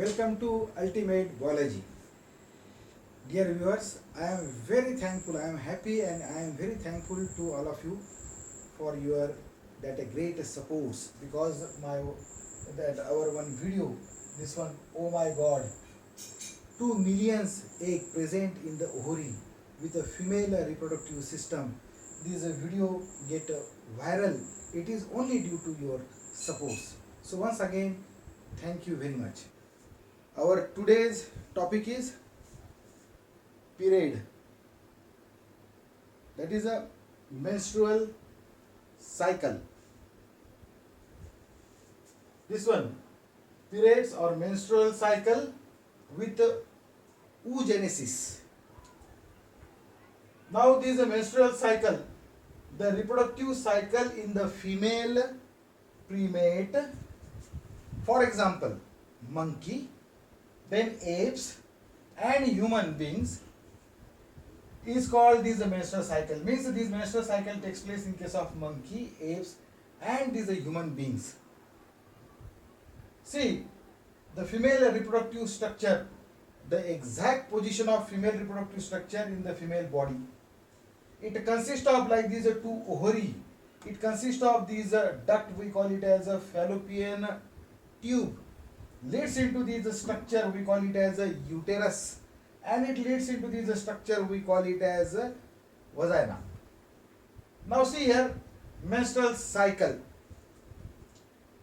Welcome to Ultimate Biology. Dear viewers, I am very thankful, I am happy and I am very thankful to all of you for your that a great supports because our one video, this one, oh my god, 2 millions egg present in the ovary with a female reproductive system. This video get viral. It is only due to your supports. So once again, thank you very much. Our today's topic is period. That is a menstrual cycle. This one, periods or menstrual cycle with oogenesis. Now this is a menstrual cycle, the reproductive cycle in the female primate, for example, monkey, then apes and human beings is called this menstrual cycle. Means this menstrual cycle takes place in case of monkey, apes and these human beings. See, the female reproductive structure, the exact position of female reproductive structure in the female body. It consists of like these two ovary. It consists of these duct, we call it as a fallopian tube. Leads into this structure, we call it as a uterus. And it leads into this structure, we call it as a vagina. Now see here, menstrual cycle.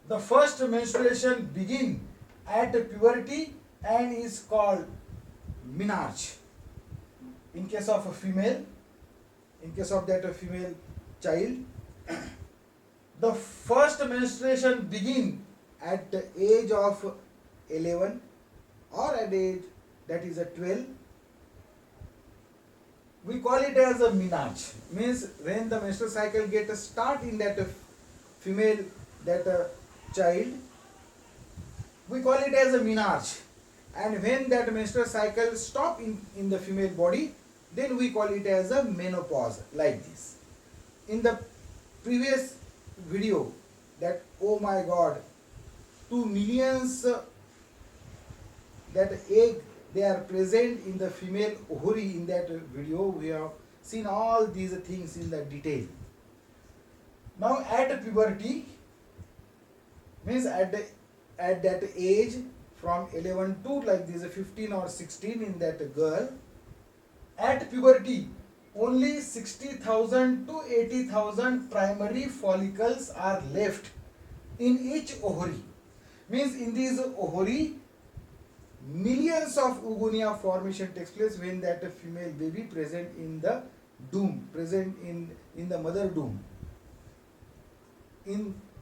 The first menstruation begins at puberty and is called menarche. In case of a female, in case of that female child, the first menstruation begins at the age of 11 or at age that is a 12. We call it as a menarche. Means when the menstrual cycle gets start in that female, that child, we call it as a menarche. And when that menstrual cycle stop in the female body, then we call it as a menopause, like this. In the previous video, that oh my god, 2 millions that egg they are present in the female ovary. In that video we have seen all these things in the detail. Now at puberty, means at that age from 11 to like this 15 or 16 in that girl, at puberty only 60,000 to 80,000 primary follicles are left in each ovary. Means in these ovary, millions of oogonia formation takes place when that female baby present in the doom, present in the mother doom,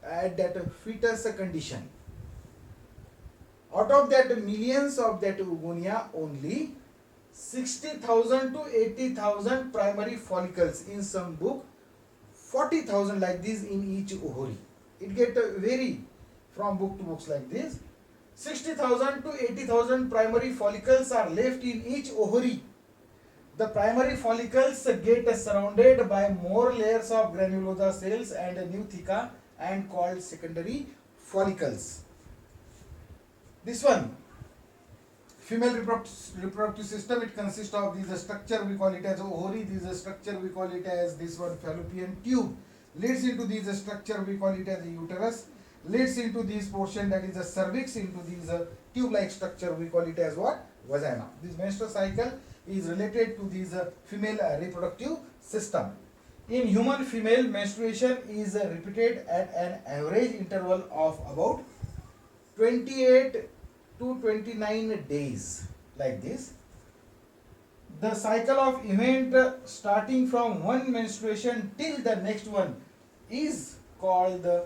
at that fetus condition. Out of that millions of that oogonia, only 60,000 to 80,000 primary follicles, in some book 40,000 like this in each ovary. It get vary from book to books like this. 60,000 to 80,000 primary follicles are left in each ovary. The primary follicles get surrounded by more layers of granulosa cells and nuclei and called secondary follicles. This one, female reproductive system, it consists of this structure, we call it as ovary. This structure we call it as this one fallopian tube. Leads into this structure, we call it as a uterus. Leads into this portion, that is a cervix. Into this tube-like structure, we call it as what? Vagina. This menstrual cycle is related to this female reproductive system. In human female, menstruation is repeated at an average interval of about 28 to 29 days, like this. The cycle of event starting from one menstruation till the next one is called the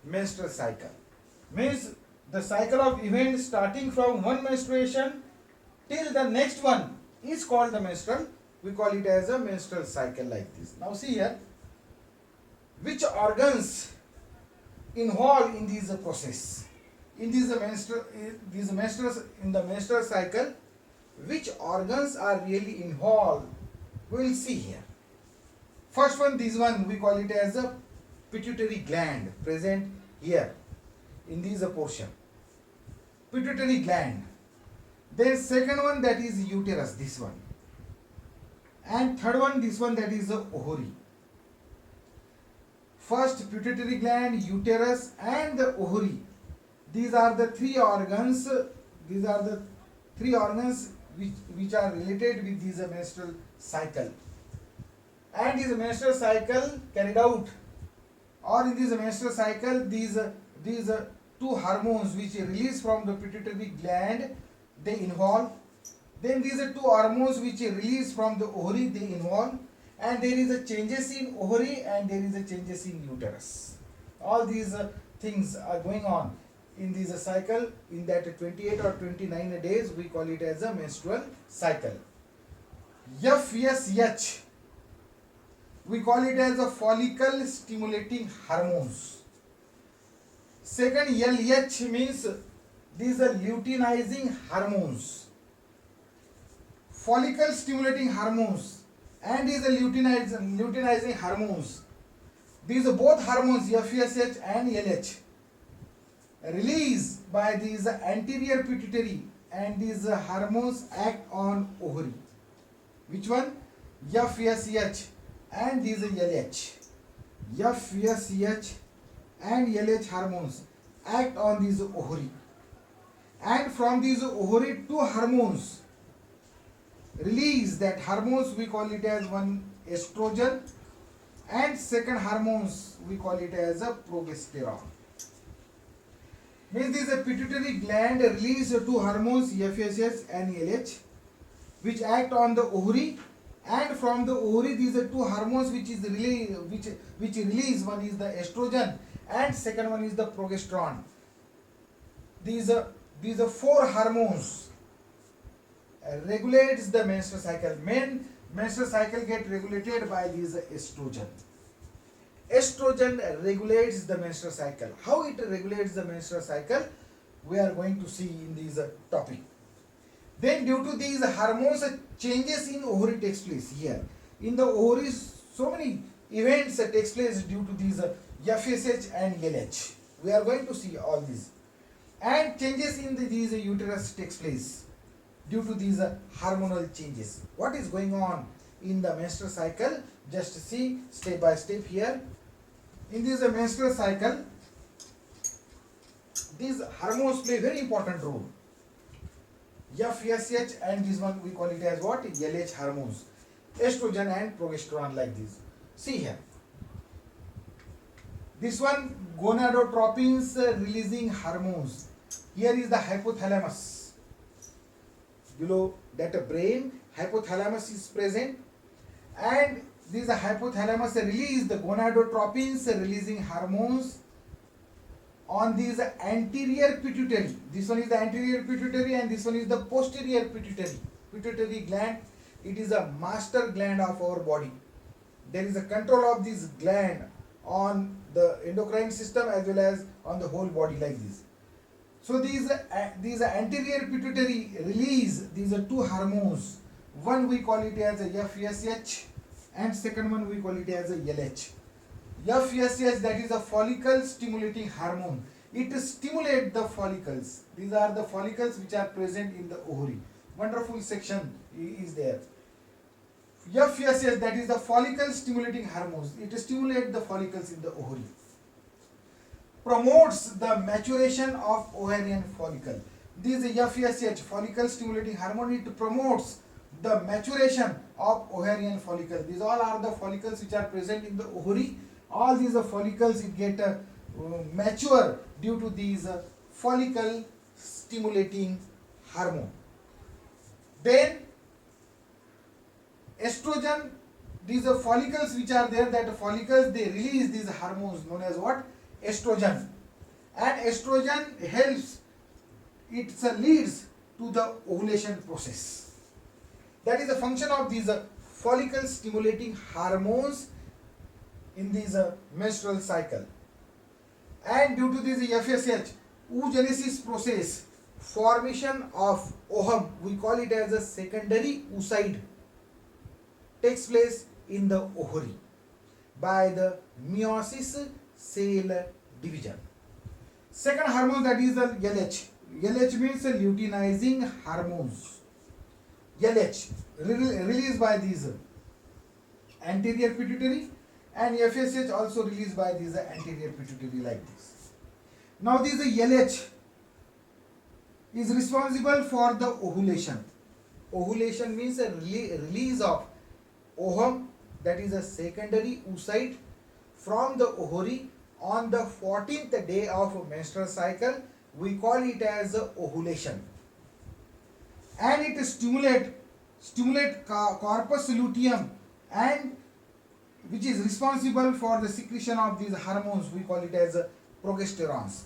menstrual cycle. Means the cycle of event starting from one menstruation till the next one is called the menstrual. We call it as a menstrual cycle, like this. Now see here, which organs involved in this process? In the menstrual cycle, which organs are really involved? We will see here. First one, this one we call it as a pituitary gland, present here in this portion. pituitary gland. Then second one, that is uterus, this one. And third one, this one, that is the ovary. First, pituitary gland, uterus, and the ovary. These are the three organs. These are the three organs which are related with this menstrual cycle. And this menstrual cycle carried out, or in this menstrual cycle, these two hormones which release from the pituitary gland, they involve. Then these two hormones which release from the ovary, they involve. And there is a changes in ovary and there is a changes in uterus. All these things are going on in this cycle. In that 28 or 29 days, we call it as a menstrual cycle. FSH, we call it as a follicle stimulating hormones. Second, LH means these are luteinizing hormones. Follicle stimulating hormones and these are luteinizing hormones. These are both hormones, FSH and LH, released by these anterior pituitary, and these hormones act on ovary. Which one? FSH and these are LH. FSH and LH hormones act on these ovary. And from these ovary, two hormones release. That hormones we call it as one estrogen, and second hormones we call it as a progesterone. Means this pituitary gland release two hormones, FSH and LH, which act on the ovary, and from the ovary these are two hormones which release. One is the estrogen and second one is the progesterone. These are four hormones regulates the menstrual cycle. Menstrual cycle get regulated by this estrogen. Estrogen regulates the menstrual cycle. How it regulates the menstrual cycle, we are going to see in this topic. Then due to these hormones, changes in ovary takes place here. In the ovaries, so many events takes place due to these FSH and LH. We are going to see all these. And changes in these uterus takes place due to these hormonal changes. What is going on in the menstrual cycle? Just see step by step here. In this menstrual cycle, these hormones play very important role. FSH and this one we call it as what? LH hormones. Estrogen and progesterone, like this. See here. This one, gonadotropins releasing hormones. Here is the hypothalamus. Below that brain, hypothalamus is present, and this hypothalamus release the gonadotropins releasing hormones on these anterior pituitary. This one is the anterior pituitary and this one is the posterior pituitary. Pituitary gland, it is a master gland of our body. There is a control of this gland on the endocrine system as well as on the whole body, like this. So these anterior pituitary release these are two hormones. One we call it as a FSH and second one we call it as a LH. FSH, that is a follicle stimulating hormone. It stimulates the follicles. These are the follicles which are present in the ovary. Wonderful section is there. FSH, that is the follicle stimulating hormones. It stimulates the follicles in the ovary. Promotes the maturation of ovarian follicle. This FSH, follicle stimulating hormone, it promotes the maturation of ovarian follicle. These all are the follicles which are present in the ovary. All these follicles it get mature due to these follicle stimulating hormone. Then estrogen, these are follicles which are there, that follicles they release these hormones known as what? Estrogen. And estrogen helps, it leads to the ovulation process. That is the function of these follicle stimulating hormones in this menstrual cycle. And due to this FSH, oogenesis process, formation of ovum, we call it as a secondary oocyte, takes place in the ovary by the meiosis cell division. Second hormone, that is the LH. LH means luteinizing hormones. LH released by these anterior pituitary, and FSH also released by these anterior pituitary like this. Now this LH is responsible for the ovulation. Ovulation means a release of ovum, that is a secondary oocyte, from the ovary on the 14th day of menstrual cycle. We call it as ovulation, and it stimulate corpus luteum, and which is responsible for the secretion of these hormones. We call it as progesterones.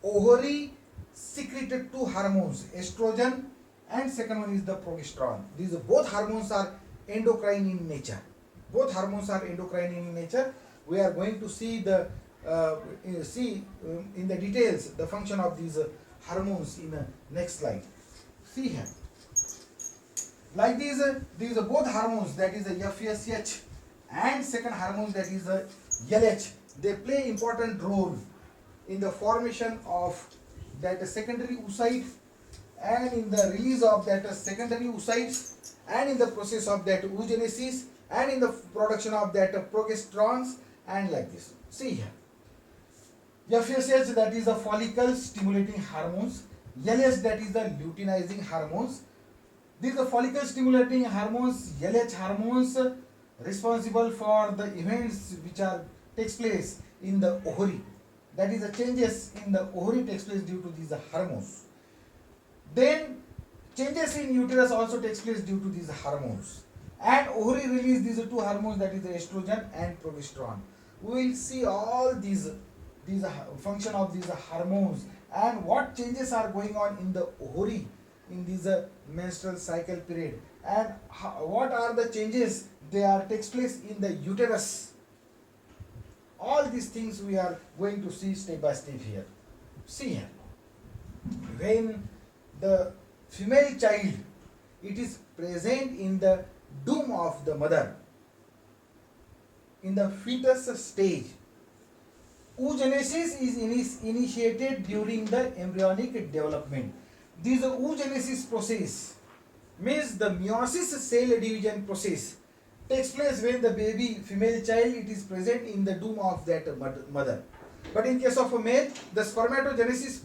Ovary secreted two hormones, estrogen and second one is the progesterone. These both hormones are endocrine in nature. Both hormones are endocrine in nature. We are going to see in the details the function of these hormones in the next slide. See here. Like these are both hormones, that is FSH, and second hormone, that is LH. They play important role in the formation of that secondary oocyte, and in the release of that secondary oocytes, and in the process of that oogenesis, and in the production of that progesterones, and like this. See here. FSH, that is the follicle stimulating hormones. LH, that is the luteinizing hormones. These are follicle stimulating hormones, LH hormones, responsible for the events which takes place in the ovary. That is the changes in the ovary takes place due to these hormones. Then changes in uterus also takes place due to these hormones. And ovary release these two hormones, that is the estrogen and progesterone. We will see all these function of these hormones and what changes are going on in the ovary in this menstrual cycle period, and what are the changes takes place in the uterus. All these things we are going to see step by step here. See here. When the female child, it is present in the womb of the mother, in the fetus stage, oogenesis is initiated during the embryonic development. This oogenesis process means the meiosis cell division process takes place when the baby female child, it is present in the womb of that mother. But in case of a male, the spermatogenesis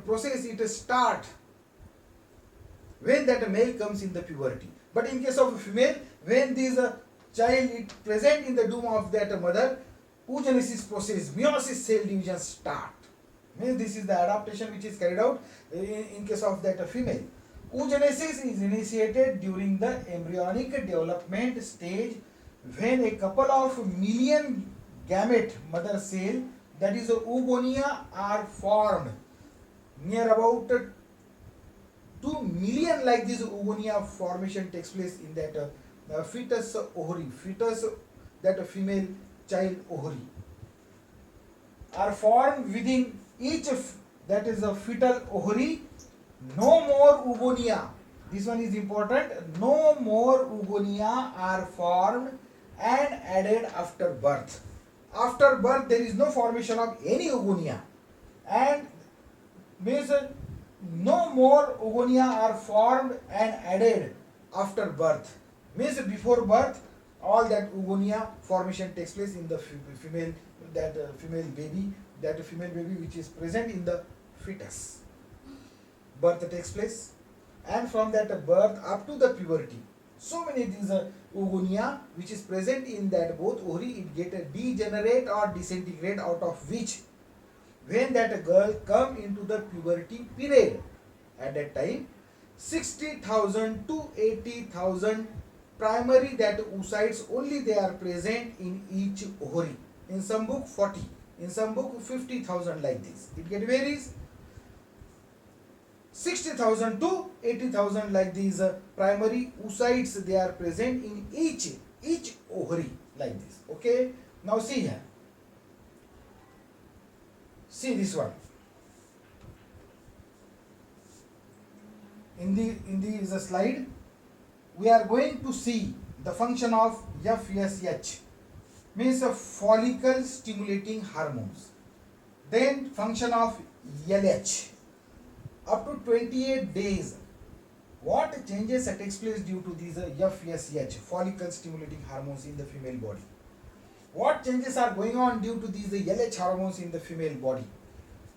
process it start when that male comes in the puberty. But in case of a female, when this child is present in the womb of that mother, oogenesis process, meiosis cell division start. Means this is the adaptation which is carried out in case of that female. Oogenesis is initiated during the embryonic development stage when a couple of million gamete mother cell, that is oogonia, are formed. Near about 2 million like this oogonia formation takes place in that fetus ovary, that female child ovary are formed within each that is a fetal ovary. No more oogonia. This one is important. No more oogonia are formed and added after birth. After birth, there is no formation of any oogonia, and means no more oogonia are formed and added after birth. Means before birth, all that oogonia formation takes place in the female baby which is present in the fetus. Birth takes place, and from that birth up to the puberty, so many these oogonia which is present in that both ovary, it get degenerate or disintegrate, out of which when that girl come into the puberty period, at that time 60,000 to 80,000 primary that oocytes only they are present in each ovary. In some book 40, in some book 50,000 like this. It get varies. 60,000 to 80,000 like these primary oocytes they are present in each ovary like this. Okay. Now see here. See this one. In the slide, we are going to see the function of FSH, means a follicle stimulating hormones. Then function of LH. up to 28 days. What changes takes place due to these FSH, follicle stimulating hormones in the female body? What changes are going on due to these LH hormones in the female body?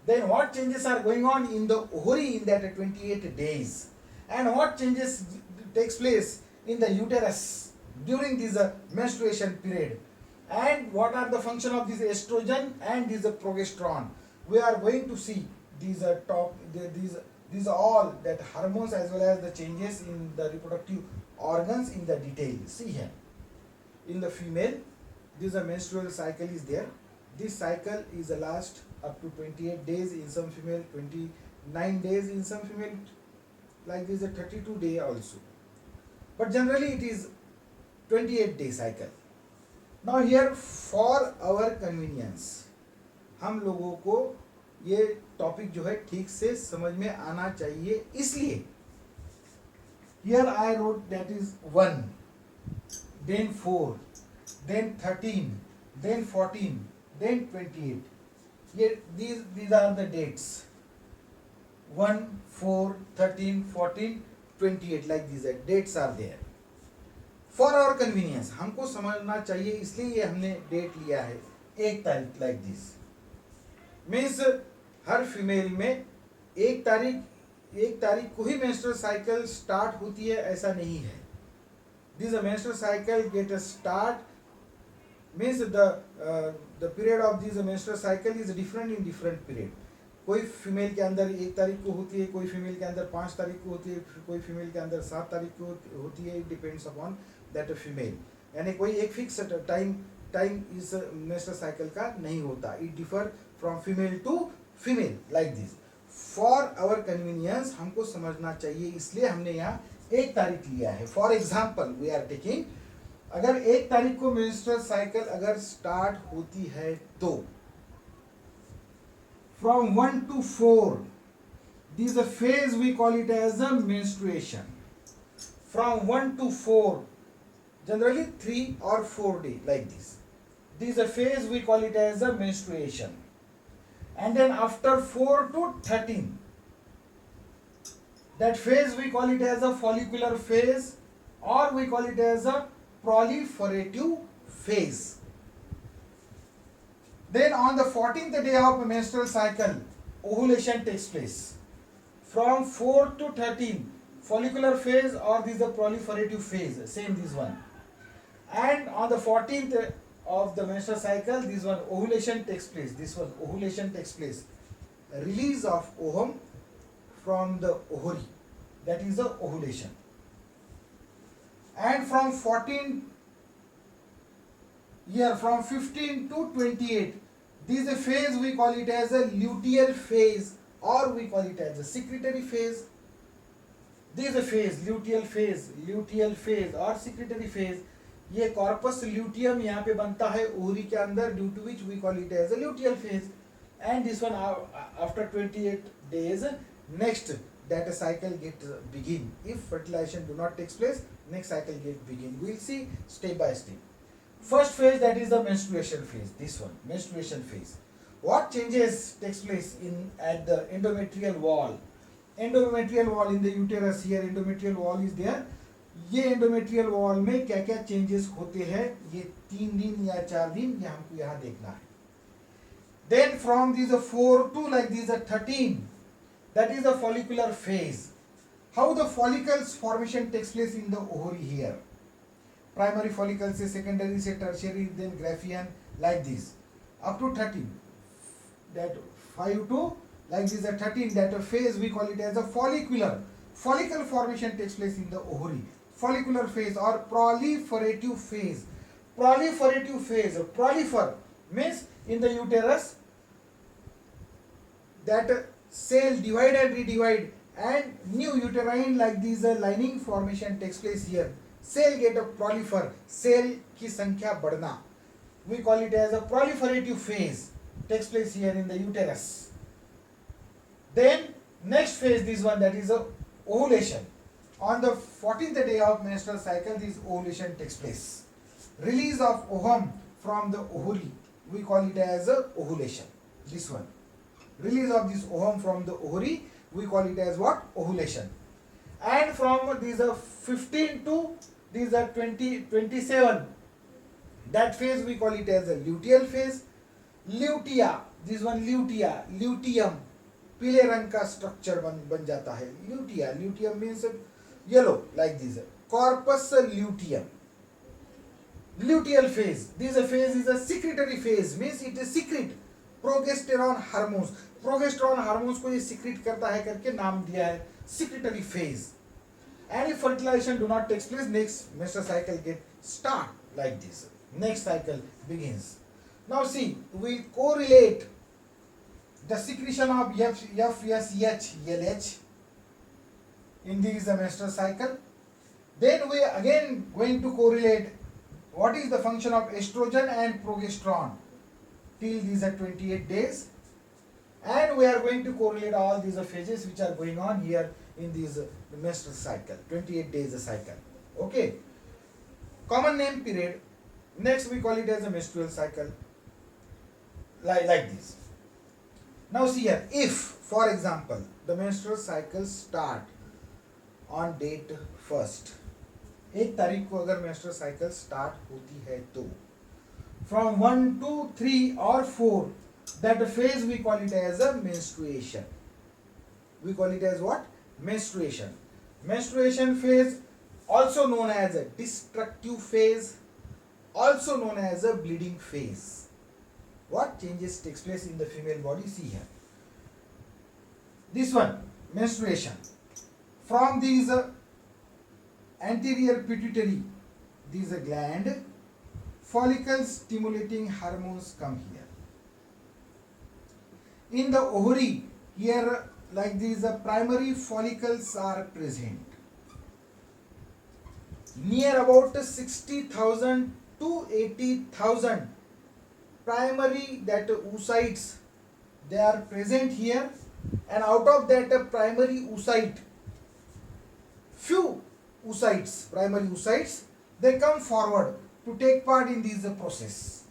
Then what changes are going on in the ovary in that 28 days? And what changes takes place in the uterus during this menstruation period? And what are the function of this estrogen and this progesterone? We are going to see these these are all that hormones as well as the changes in the reproductive organs in the detail. See here, in the female, this menstrual cycle is there. This cycle is the last up to 28 days in some female, 29 days in some female, like this a 32 day also. But generally it is 28-day cycle. Now here for our convenience, हम लोगों को ये topic जो है ठीक से समझ में आना चाहिए, इसलिए here I wrote that is 1, then 4, then 13, then 14, then 28. ये these are the dates. 1, 4, 13, 14, 28 like these dates are there. For our convenience, हमको समझना चाहिए इसलिए ये हमने डेट लिया है 1 तारीख like this. Means her female में 1 तारीख को ही मेंस्ट्रुअल साइकिल स्टार्ट होती है ऐसा नहीं है. This menstrual cycle get start means the period of this menstrual cycle is different in different period. कोई फीमेल के अंदर 1 तारीख को होती है, कोई फीमेल के अंदर 5 तारीख को होती है, कोई फीमेल के अंदर 7 तारीख को होती है. It depends upon that female. यानी कोई एक फिक्स टाइम इस मेंस्ट्रुअल साइकिल का नहीं होता. It differ from female to female like this. For our convenience हमको समझना चाहिए इसलिए हमने यहाँ 1 तारीख लिया है. For example we are taking, अगर 1 तारीख को मेंस्ट्रुअल साइकिल अगर स्टार्ट होती है तो from 1 to 4, this is a phase we call it as a menstruation. From 1 to 4, generally 3 or 4 days like this. This is a phase we call it as a menstruation. And then after 4 to 13, that phase we call it as a follicular phase or we call it as a proliferative phase. Then on the 14th day of menstrual cycle, ovulation takes place. From 4 to 13, follicular phase or this is the proliferative phase, same this one. And on the 14th of the menstrual cycle, this one ovulation takes place. This one ovulation takes place. Release of ovum from the ovary, that is the ovulation. And from 15 to 28, this is a phase we call it as a luteal phase or we call it as a secretory phase. This is a phase, luteal phase or secretory phase. ये corpus luteum यहाँ पे बनता है ovary के अंदर, due to which we call it as a luteal phase. And this one after 28 days, next that cycle get begin. If fertilization do not takes place, next cycle get begin. We will see step by step. First phase, that is the menstruation phase. This one, menstruation phase. What changes takes place at the endometrial wall? Endometrial wall in the uterus, here endometrial wall is there. ये endometrial wall में क्या क्या changes होते हैं, ये 3 दिन या 4 दिन ये हमको यहाँ देखना है. Then from this 4 to like this 13, that is the follicular phase. How the follicles formation takes place in the ovary here? Primary follicle से secondary से tertiary, then Graafian like this up to 13. That 5 to like this 13, that phase we call it as a follicle formation takes place in the ovary. Follicular phase or proliferative phase. Prolifer means in the uterus that cell divide and redivide and new uterine like this lining formation takes place here. Cell get a prolifer, cell की संख्या बढ़ना. We call it as a proliferative phase takes place here in the uterus. Then next phase, this one, that is a ovulation. On the 14th day of menstrual cycle, this ovulation takes place. Release of ovum from the ovary, we call it as a ovulation. This one, release of this ovum from the ovary, we call it as what? Ovulation. And from these 15 to these 27, that phase we call it as a luteal phase. Lutea, this one lutea, luteum, पीले रंग का structure बन जाता है. Lutea, luteum means yellow like this. Corpus luteum. Luteal phase. This phase is a secretory phase, means it is secret progesterone hormones. Progesterone hormones को ये secrete करता है करके नाम दिया है secretory phase. And if fertilization do not takes place, next menstrual cycle get start like this. Next cycle begins. Now see, we correlate the secretion of FSH, LH in this menstrual cycle. Then we again going to correlate what is the function of estrogen and progesterone till these 28 days, and we are going to correlate all these phases which are going on here in this menstrual cycle, 28 days cycle. Okay, common name period. Next we call it as a menstrual cycle, like this. Now see here, if for example the menstrual cycle start on date 1st, 1 तारीख को अगर menstrual cycle start होती है तो from 1, 2, 3 or 4, that phase we call it as a menstruation. We call it as what? Menstruation. Menstruation phase, also known as a destructive phase, also known as a bleeding phase. What changes takes place in the female body? See here. This one, menstruation. From these anterior pituitary, these gland, follicle stimulating hormones come here. In the ovary, here like these primary follicles are present. Near about 60,000 to 80,000 primary that oocytes, they are present here, and out of that primary oocyte, few oocytes, primary oocytes, they come forward to take part in this process.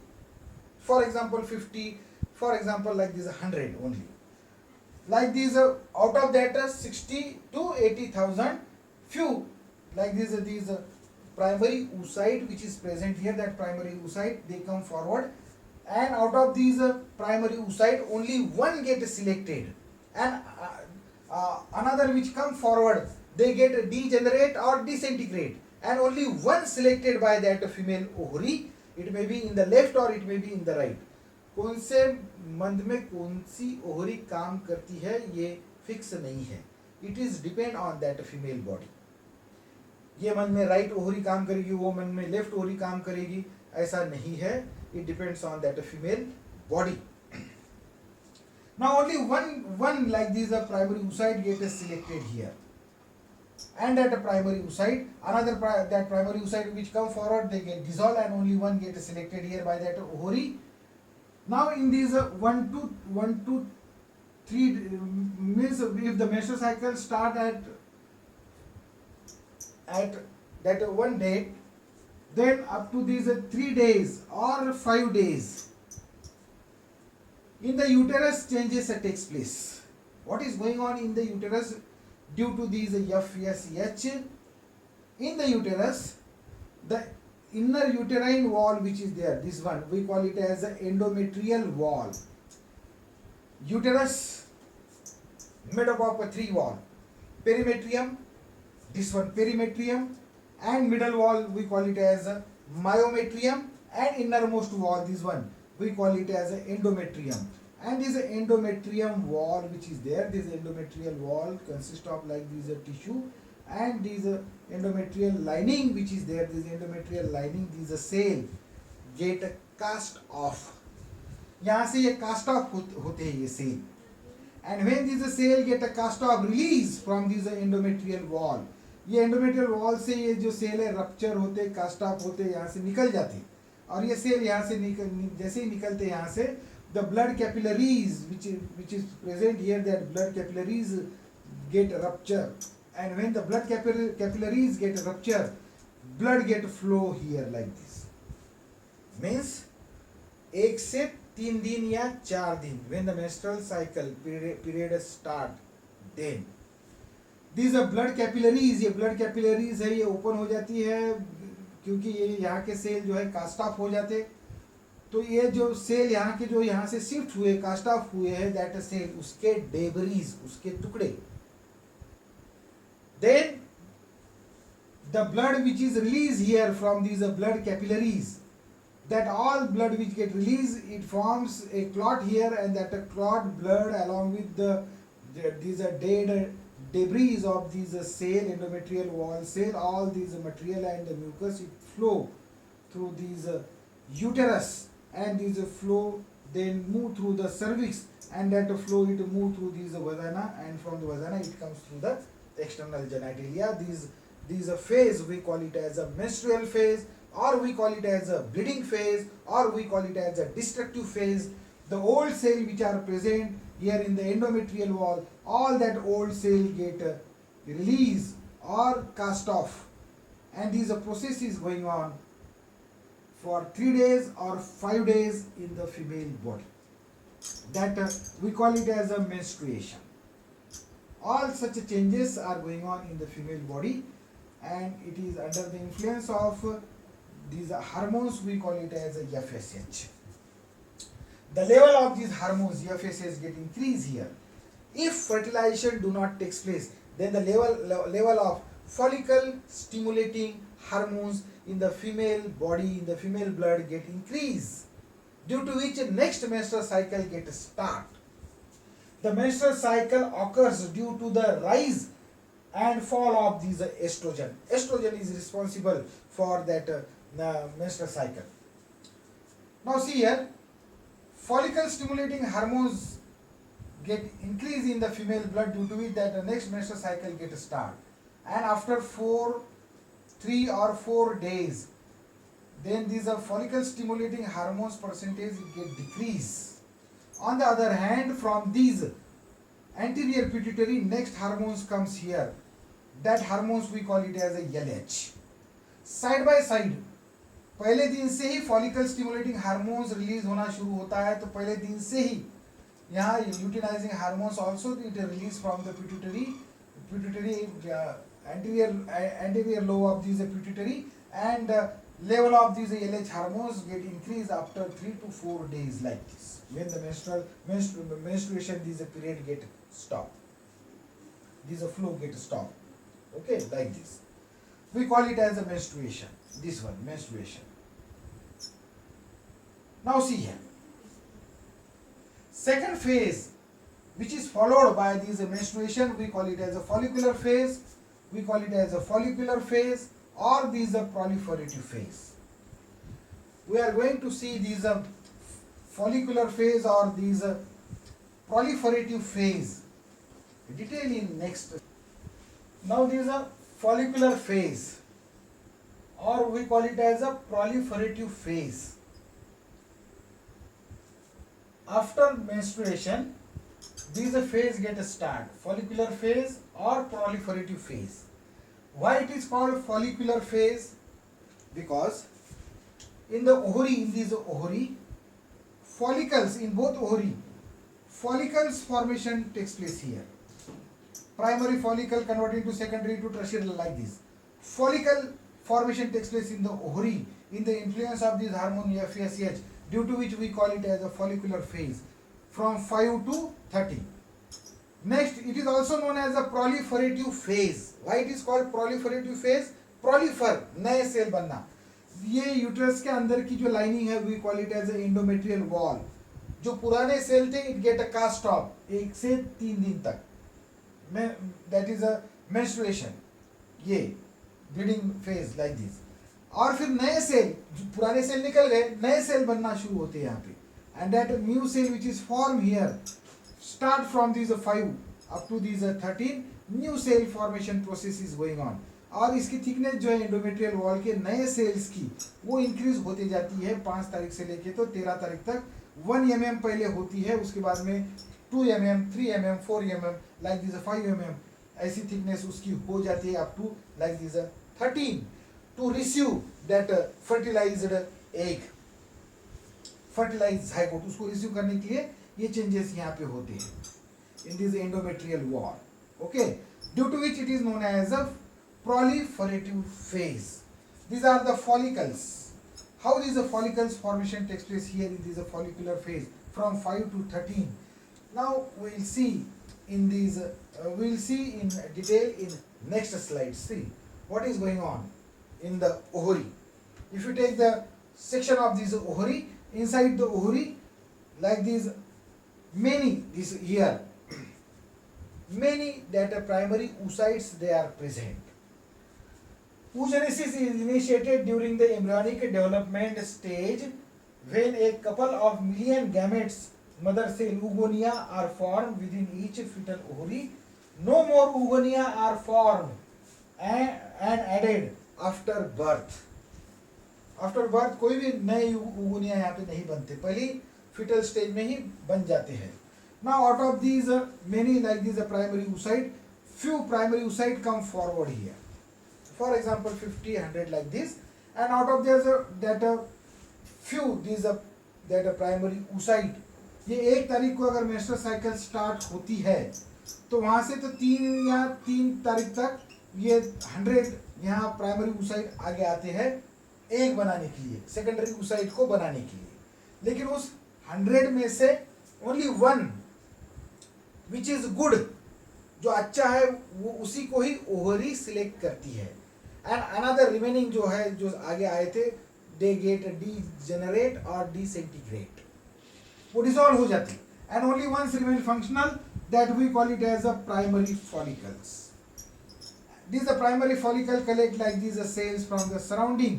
For example 50, for example like this 100 only. Like these out of that 60 to 80,000, few like these primary oocyte which is present here, that primary oocyte they come forward, and out of these primary oocyte only one get selected, and another which come forward they get degenerate or disintegrate, and only one selected by that female ovary. It may be in the left or it may be in the right. कौन से month में कौन सी ovary काम करती है ये fix नहीं है. It is depend on that female body. ये मंथ में राइट ओवरी काम करेगी, वो मंथ में लेफ्ट ओवरी काम करेगी, ऐसा नहीं है. It depends on that female body. Now only one like this primary oocyte get selected here, and at a primary oocyte, another that primary oocyte which come forward they get dissolved, and only one get selected here by that ovary. Now in these 1 to 3 means if the menstrual cycle start at that one date, then up to these 3 days or 5 days, in the uterus changes takes place. What is going on in the uterus due to these FSH? In the uterus, the inner uterine wall which is there, this one we call it as the endometrial wall. Uterus made up of 3 wall, perimetrium, this one perimetrium, and middle wall we call it as a myometrium, and innermost wall, this one we call it as a endometrium. And this endometrium wall which is there, this endometrial wall consists of like this tissue, and this endometrial lining which is there, this endometrial lining, this cell get cast off. यहाँ से ये cast off होते हैं ये cell, and when this cell get a cast off, release from this endometrial wall, ये endometrial wall से ये जो cell है rupture होते, cast off होते, यहाँ से निकल जाते, और ये cell यहाँ से जैसे ही निकलते यहाँ से, the blood capillaries which is present here, that blood capillaries get rupture, and when the blood capillaries get rupture, blood get flow here like this. Means 1 से 3 दिन या 4 दिन, when the menstrual cycle period start, then these blood capillaries, ये blood capillaries है, ये open हो जाती है क्योंकि ये यहाँ के सेल जो है कास्ट ऑफ हो जाते, तो ये जो सेल यहाँ के जो यहाँ से शिफ्ट हुए, कास्ट ऑफ हुए हैं, दैट सेल, उसके डेबरीज, उसके टुकड़े, then the blood which is released here from these blood capillaries, that all blood which get released, it forms a clot here, and that clot blood along with these dead debris of these cell, endometrial wall cell, all these material and the mucus, it flow through these uterus, and these flow then move through the cervix, and that flow it move through these vagina, and from the vagina it comes through the external genitalia. These a phase we call it as a menstrual phase, or we call it as a bleeding phase, or we call it as a destructive phase. The old cell which are present here in the endometrial wall, all that old cell get released or cast off, and these process is going on for 3 days or 5 days in the female body. That we call it as a menstruation. All such changes are going on in the female body, and it is under the influence of these hormones, we call it as a FSH. The level of these hormones FSH get increased here. If fertilization do not take place, then the level of follicle stimulating hormones in the female body, in the female blood get increased, due to which next menstrual cycle get start. The menstrual cycle occurs due to the rise and fall of these estrogen. Estrogen is responsible for that menstrual cycle. Now see here, follicle stimulating hormones get increase in the female blood, due to which that the next menstrual cycle get start, and after 3 or 4 days, then these follicle stimulating hormones percentage get decrease. On the other hand, from these anterior pituitary, next hormones comes here, that hormones we call it as a LH. Side by side, पहले दिन से ही follicle stimulating hormones release होना शुरू होता है, तो पहले दिन से ही यहाँ utilising hormones also it release from the pituitary anterior lobe of this pituitary, and level of these LH hormones get increased after 3 to 4 days, like this, when the menstruation, this period get stopped, this flow get stopped. Okay, like this. We call it as a menstruation. This one, menstruation. Now see here. Second phase, which is followed by this menstruation, we call it as a follicular phase. We call it as a follicular phase, or this a proliferative phase. We are going to see these follicular phase or these proliferative phase detail in next. Now this is a follicular phase, or we call it as a proliferative phase. After menstruation, this phase get start, follicular phase or proliferative phase. Why it is called follicular phase? Because in the ovary, in this ovary, follicles in both ovary, follicles formation takes place here. Primary follicle converting to secondary to tertiary, like this. Follicle formation takes place in the ovary in the influence of this hormone FSH, due to which we call it as a follicular phase from 5 to 30. Next, it is also known as a proliferative phase. Why it is called proliferative phase? Prolifer, नए cell बनना. ये uterus के अंदर की जो lining है, we call it as a endometrial wall. जो पुराने सेल थे, it get a cast off 1 से 3 दिन तक. That is a menstruation. ये bleeding phase like this. और फिर नए सेल, पुराने सेल निकल गए, नए सेल बनना शुरू होते हैं यहाँ पे. And that new cell which is formed here, start from these 5 up to these 13, new cell formation process is going on. और इसकी थिकनेस जो है एंडोमेट्रियल वॉल के नए सेल्स की, वो इंक्रीज होती जाती है 5 तारीख से लेके तो 13 तारीख तक. 1 mm पहले होती है, उसके बाद में 2 mm, 3 mm, 4 mm, like this 5 mm, ऐसी थिकनेस उसकी हो जाती है up to like this 13 to receive that fertilized egg, fertilized zygote. उसको रिसीव करने के लिए ये चेंजेस यहाँ पे होते हैं in this endometrial wall. Okay, due to which it is known as a proliferative phase. These are the follicles. How is the follicles formation takes place here? It is a follicular phase from 5 to 13. Now we will see in these we will see in detail in next slide. See what is going on in the ovary. If you take the section of this ovary, inside the ovary, like these many, this here many that are primary oocytes they are present. Oogenesis is initiated during the embryonic development stage when a couple of million gametes, mother cell oogonia, are formed within each fetal ovary. No more oogonia are formed and added after birth. After birth कोई भी नए oogonia यहाँ पे नहीं बनते, पहले fetal stage में ही बन जाते हैं. Now out of these many like these primary oocyte, few primary oocyte come forward here. For example 50, 100 like this, and out of these that few these that primary oocyte, ये 1 तारीख को अगर menstrual cycle start होती है तो वहां से तो 3 तारीख तक ये 100 यहाँ प्राइमरी oocyte आगे आते हैं एक बनाने के लिए, सेकेंडरी oocyte को बनाने के लिए. लेकिन उस 100 में से ओनली 1 विच इज गुड, जो अच्छा है वो उसी को ही ओवरी सिलेक्ट करती है. एंड अनदर रिमेनिंग जो है जो आगे आए थे दे गेट डीजेनरेट और डिसइंटीग्रेट, वो डिसॉल्व हो जाती. And only ones remain functional that we call it as a primary follicles. These are primary follicle collect like these cells from the surrounding,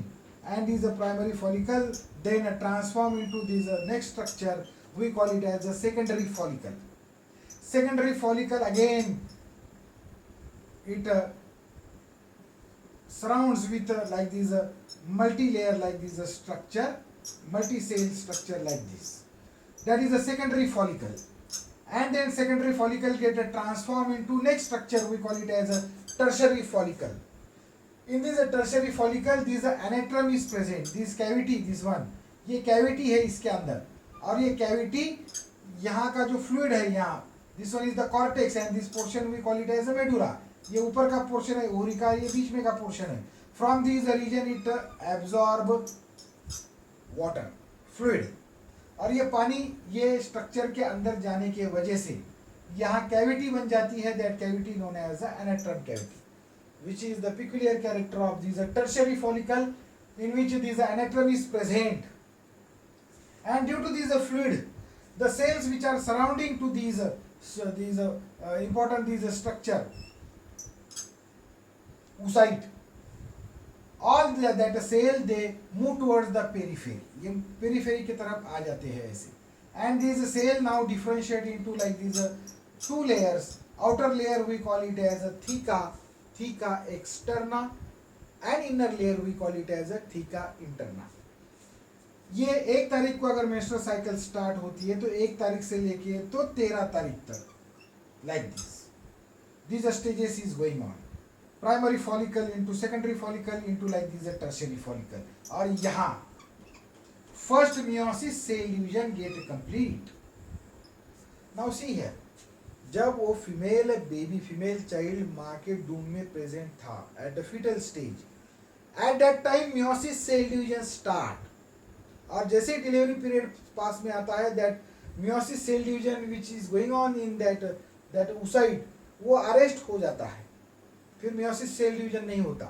and these are primary follicle then transform into this next structure we call it as a secondary follicle. Secondary follicle again it surrounds with like this multi-layer like this structure, multi-cell structure like this. That is a secondary follicle. And then secondary follicle get transformed into next structure we call it as a tertiary follicle. In this tertiary follicle this anatrum is present, this cavity, this one, ये cavity है इसके अंदर, और ये cavity यहाँ का जो fluid है यहाँ, this one is the cortex and this portion we call it as a medulla. ये ऊपर का portion है ओवरी का, ये बीच में का portion है. From this region it absorb water, fluid. और ये पानी ये स्ट्रक्चर के अंदर जाने के वजह से यहाँ कैविटी बन जाती है. That cavity known as antrum cavity, which is the peculiar character of this tertiary follicle in which this anatrum is present. And due to this fluid, the cells which are surrounding to these important this structure oocyte, all that cell they move towards the periphery. ये periphery की तरफ आ जाते हैं ऐसे. And this cell now differentiate into like these 2 layers. Outer layer we call it as a theca externa, and inner layer we call it as a theca interna. ये 1 तारीख को अगर मेंस्ट्रुअल साइकिल स्टार्ट होती है तो 1 तारीख से लेके तो 13 तारीख तक like this. These stages is going on. Primary follicle into secondary follicle into like this a tertiary follicle. और यहाँ first meiosis cell division get complete. Now see here, जब वो फीमेल बेबी फीमेल चाइल्ड माँ के डूम में present था at the foetal stage, at that time meiosis cell division start. और जैसे डिलीवरी पीरियड पास में आता है that meiosis cell division which is going on in that oocyte वो अरेस्ट हो जाता है, फिर meiosis cell division नहीं होता.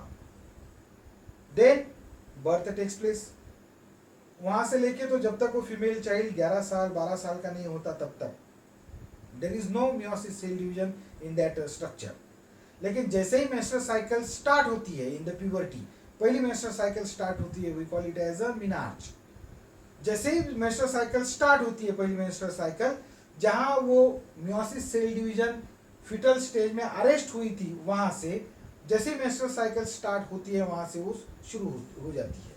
Then birth takes place. वहां से लेके तो जब तक वो फीमेल चाइल्ड 11 साल 12 साल का नहीं होता तब तक there is no meiosis cell division in that structure. लेकिन जैसे ही मेंस्ट्रुअल साइकिल स्टार्ट होती है इन द प्यूबर्टी, पहली मेंस्ट्रुअल साइकिल स्टार्ट होती है we call it as a menarche. जैसे ही मेंस्ट्रुअल साइकिल स्टार्ट होती है पहली मेंस्ट्रुअल साइकिल, जहां वो meiosis cell division foetal stage में अरेस्ट हुई थी, वहां से जैसे ही मेंस्ट्रुअल साइकिल स्टार्ट होती है वहां से वो शुरू हो जाती है.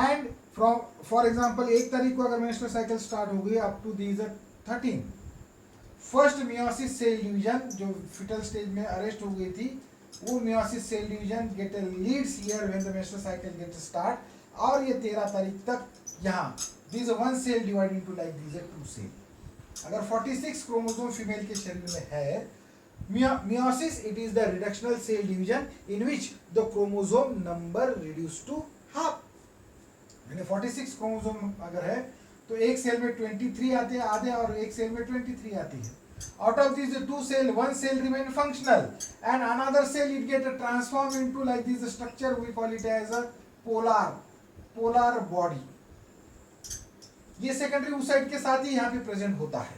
एंड फ्रॉम फॉर एग्जांपल 1 तारीख को अगर मेंस्ट्रुअल साइकिल स्टार्ट हो गई up to these 13, first meiosis cell division जो फीटल स्टेज में अरेस्ट हो गई थी वो meiosis cell division get leads here when the menstrual cycle get start. और ये 13 तारीख तक यहाँ this 1 cell divide into like this 2 cell. अगर 46 क्रोमोसोम फीमेल के शरीर में है Meiosis, it is the reductional cell division in which the chromosome number reduced to half. यानी 46 क्रोमोसोम अगर है तो एक सेल में 23 आते हैं आधे और एक सेल में 23 आती है. Out of these two cell, one cell remain functional and another cell it get transformed into like this structure, we call it as a polar body. ये सेकेंडरी oocyte के साथ ही यहाँ पे प्रेजेंट होता है.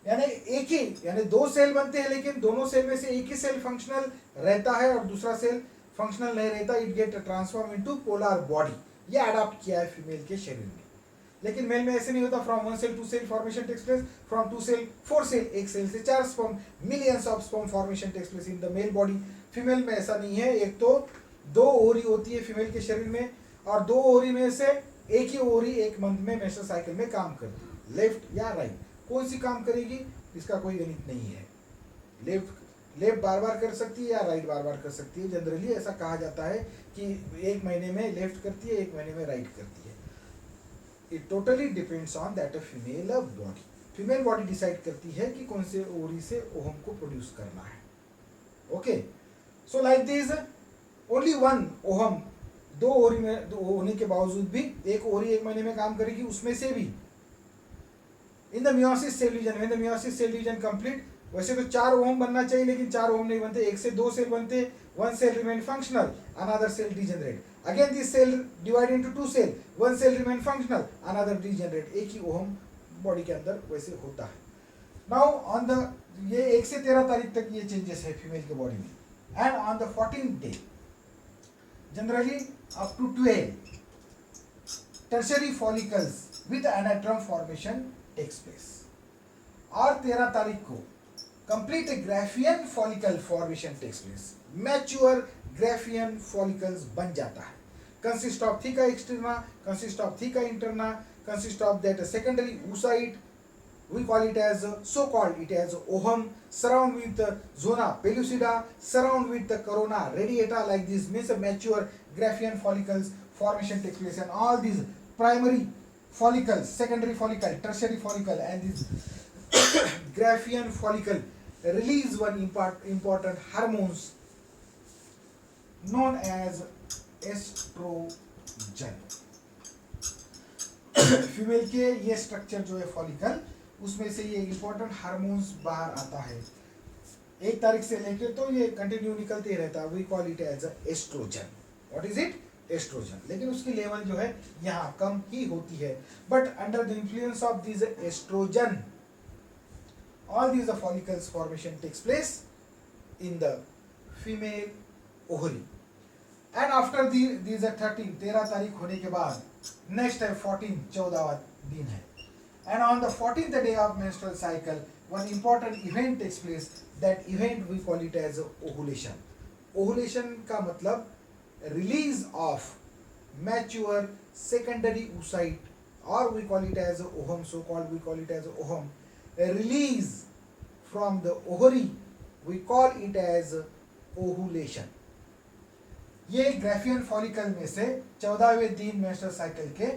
यानी एक ही यानी दो सेल बनते हैं लेकिन दोनों सेल में से एक ही सेल फंक्शनल रहता है और दूसरा सेल फंक्शनल नहीं रहता. It get transform into polar body. ये अडॉप्ट किया है फीमेल के शरीर में. लेकिन मेल में ऐसे नहीं होता. From one cell to cell formation takes place, from two cell four cell, एक सेल से चार sperm, millions of sperm formation takes place in the male body. Female में ऐसा नहीं है. एक तो दो ओवरी होती है फीमेल के शरीर में और दो ओवरी में से एक ही ओवरी एक मंथ में मेंस्ट्रुअल साइकिल में काम करती है. लेफ्ट या राइट कौन सी काम करेगी इसका कोई गणित नहीं है. लेफ्ट बार बार कर सकती है या राइट बार बार कर सकती है. जनरली ऐसा कहा जाता है कि एक महीने में लेफ्ट करती है, एक महीने में राइट करती है. It totally depends on that female body. Female body decide करती है कि कौन से ओवरी से ओवम को प्रोड्यूस करना है. Okay, so like this only one ovum. दो ओवरी में होने के बावजूद भी एक ओवरी एक महीने में काम करेगी. उसमें से भी in the meiosis cell division, when the meiosis cell division complete, वैसे तो चार ओम बनना चाहिए लेकिन चार ओम नहीं बनते. एक से दो सेल बनते. One cell remain functional, another cell degenerate. Again this cell divide into two cell, one cell remain functional, another degenerate. एक ही ओम बॉडी के अंदर वैसे होता है. नाउ ऑन द ये 1 से 13 तारीख तक ये चेंजेस है फीमेल के बॉडी में. And on the 14th day generally up to 12 tertiary follicles with antrum formation takes place. और 13 तारीख को complete Graafian follicle formation takes place. Mature Graafian follicles बन जाता है. Consist of theca externa, consist of theca interna, consist of that secondary oocyte, we call it as so called it as ovum, surround with zona pellucida, surround with the corona radiata. Like this means a mature graphian follicles formation takes place, and all these primary follicles, secondary follicle, tertiary follicle, and this graphian follicle release one important hormones known as estrogen. Female के ये structure जो है follicle, उसमें से ये important hormones बाहर आता है. 1 तारीख से लेके तो ये कंटिन्यू निकलते ही रहता है. We call it as oestrogen. What is it? Oestrogen. लेकिन उसकी लेवल जो है यहाँ कम ही होती है. But under the influence of this oestrogen all these follicles formation takes place in the female ovary. And after these are 13 तारीख होने के बाद नेक्स्ट है 14 14वां दिन है. And on the 14th day of menstrual cycle one important event takes place. That event we call it as ovulation. Ovulation का मतलब release of mature secondary oocyte, or we call it as ovum, so called we call it as ovum. A release from the ovary, we call it as ovulation. ये Graafian follicle में से 14वें दिन menstrual cycle के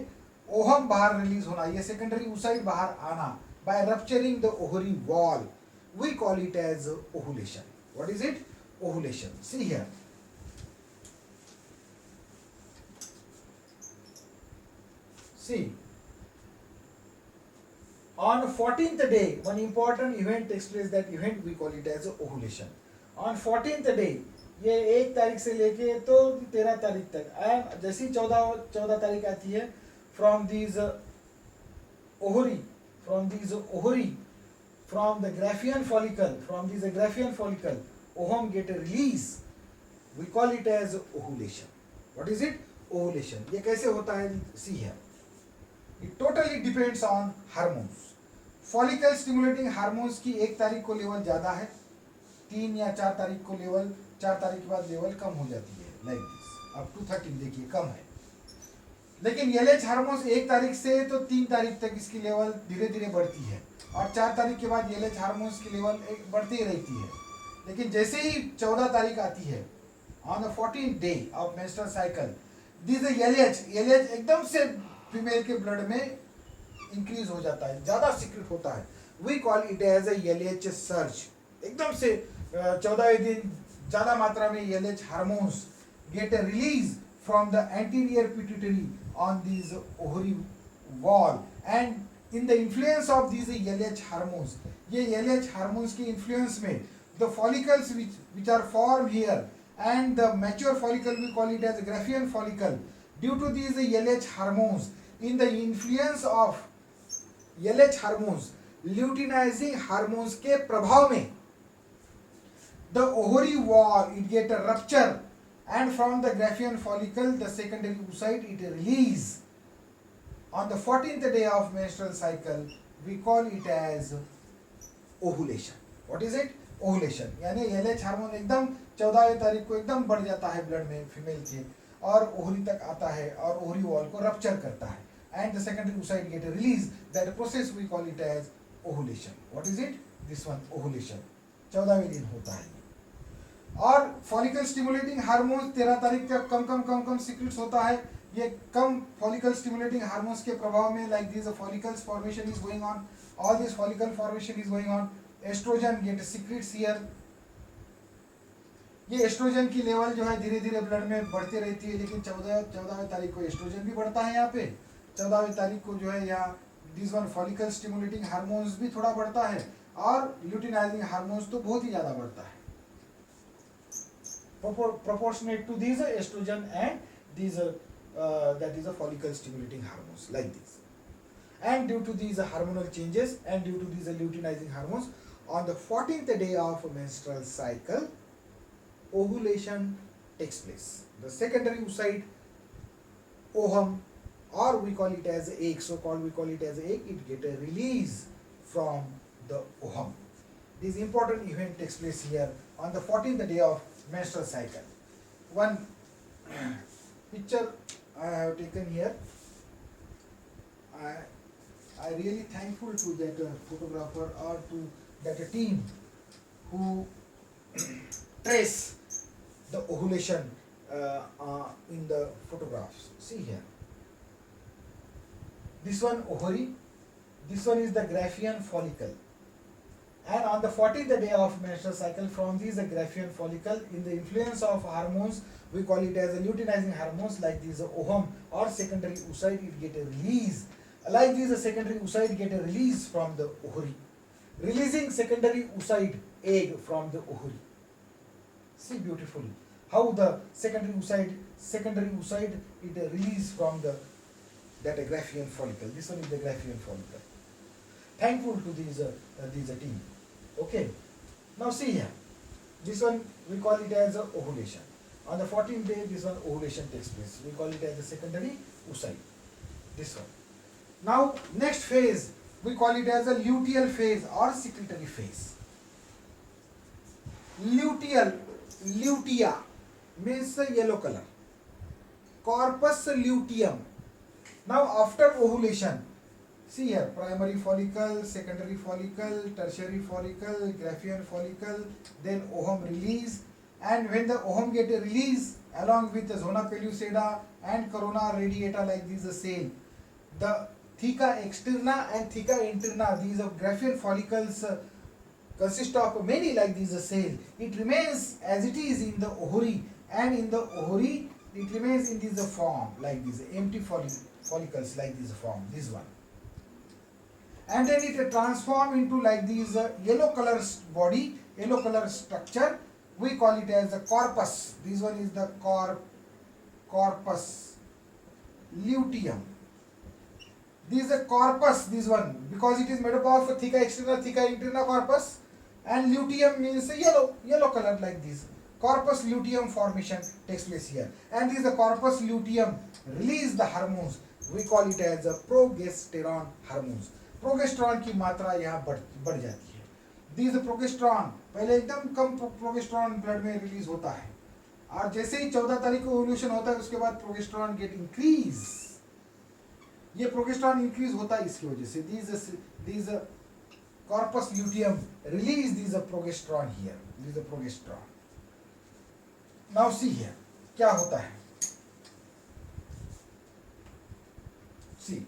ohm बाहर release होना, ये secondary oocyte बाहर आना by rupturing the ovary wall, we call it as ovulation. What is it? Ovulation. See here. See. On 14th day, one important event takes place. That event we call it as ovulation. On 14th day, ये 1 तारीख से लेके तो 13 तारीख तक, जैसी 14 तारीख आती है, from these ovary, from the graphian follicle, ovum get a release. We call it as ovulation. What is it? Ovulation. ये कैसे होता है? See here. It totally depends on hormones. Follicle stimulating hormones की 1 तारीख को लेवल ज़्यादा है, 3 या 4 तारीख को लेवल, 4 तारीख के बाद लेवल कम हो जाती है. लाइक दिस अप टू 13 देखिए कम है. लेकिन एलएच हार्मोन्स 1 तारीख से तो 3 तारीख तक इसकी लेवल धीरे धीरे बढ़ती है और 4 तारीख के बाद एलएच हार्मोन्स की लेवल बढ़ती ही रहती है. लेकिन जैसे ही 14 तारीख आती है, on the 14th day of menstrual cycle, this LH एकदम से फीमेल के ब्लड में इंक्रीज हो जाता है, ज़्यादा सीक्रेट होता है. we call it as a LH surge. एकदम से 14वें दिन ज्यादा मात्रा में LH hormones get a release from the anterior pituitary on these ovary wall, and in the influence of these LH hormones, ये LH hormones की influence में the follicles which are formed here and the mature follicle, we call it as a Graafian follicle, due to these LH hormones, in the influence of LH hormones, luteinizing hormones के प्रभाव में the ovary wall it get a rupture, and from the Graafian follicle the secondary oocyte it release on the 14th day of menstrual cycle. We call it as ovulation. What is it? Ovulation. यानी LH hormone एकदम 14वें तारीख को एकदम बढ़ जाता है blood में female के, और ओवरी तक आता है और ओवरी वॉल को रप्चर करता है, and the secondary oocyte get release. That process we call it as ovulation. What is it? This one, ovulation. 14वें दिन होता है. और फॉलिकल स्टिमुलेटिंग हार्मोन्स 13 तारीख तक कम सीक्रेट्स होता है. ये कम फॉलिकल स्टिमुलेटिंग हार्मोन्स के प्रभाव में like this follicles formation is going on, all this follicle formation is going on. Oestrogen get secretes here. ये एस्ट्रोजन की लेवल जो है धीरे धीरे ब्लड में बढ़ती रहती है, लेकिन 14वें तारीख को एस्ट्रोजन भी बढ़ता है. यहाँ पे 14वें तारीख को जो है यहाँ this one follicle stimulating hormones भी थोड़ा बढ़ता है, और ल्यूटिनाइजिंग हार्मोन्स तो बहुत ही ज्यादा बढ़ता है, proportionate to these estrogen and these that is a follicle stimulating hormones like this. And due to these hormonal changes and due to these luteinizing hormones, on the 14th day of menstrual cycle, ovulation takes place. The secondary oocyte, ovum, or we call it as egg, so called we call it as egg, it get a release from the ovum. This important event takes place here on the 14th day of menstrual cycle. One picture I have taken here. I really thankful to that photographer or to that team who trace the ovulation in the photographs. See here. This one ovary, this one is the Graafian follicle. And on the 14th day of menstrual cycle, from these Graafian follicle, in the influence of hormones, we call it as a luteinizing hormones like these ovum or secondary oocyte, it get a release. Like these secondary oocyte get a release from the ovary, releasing secondary oocyte egg from the ovary. See beautifully how the secondary oocyte it release from the that Graafian follicle. This one is the Graafian follicle. Thankful to these team. Okay, now see here, this one we call it as a ovulation. On the 14th day, this one ovulation takes place. We call it as the secondary oocyte. This one. Now next phase we call it as a luteal phase or secretory phase. Lutea means the yellow color. Corpus luteum. Now after ovulation, see here, primary follicle, secondary follicle, tertiary follicle, Graafian follicle, then ovum release, and when the ovum get a release along with the zona pellucida and corona radiata like this cell, the theca externa and theca interna, these of Graafian follicles consist of many like this cell. It remains as it is in the ovary, and in the ovary it remains in this form like this, empty follicles like this form, this one. And then it transform into like this yellow color body, yellow color structure. We call it as the corpus. This one is the corpus luteum. This is a corpus, this one, because it is made up of theca externa, theca interna corpus, and luteum means yellow color like this. Corpus luteum formation takes place here, and this is the corpus luteum release the hormones. We call it as a progesterone hormones. Progesterone की मात्रा यहाँ बढ़ जाती है. This progesterone पहले एकदम कम progesterone blood में release होता है, और जैसे ही 14 तारीख को ओव्यूलेशन होता है उसके बाद प्रोगेस्टेरॉन गेट इंक्रीज. ये प्रोगेस्टेरॉन इंक्रीज होता है इसकी वजह से this corpus luteum release this progesterone here, this progesterone. Now see here क्या होता है. See,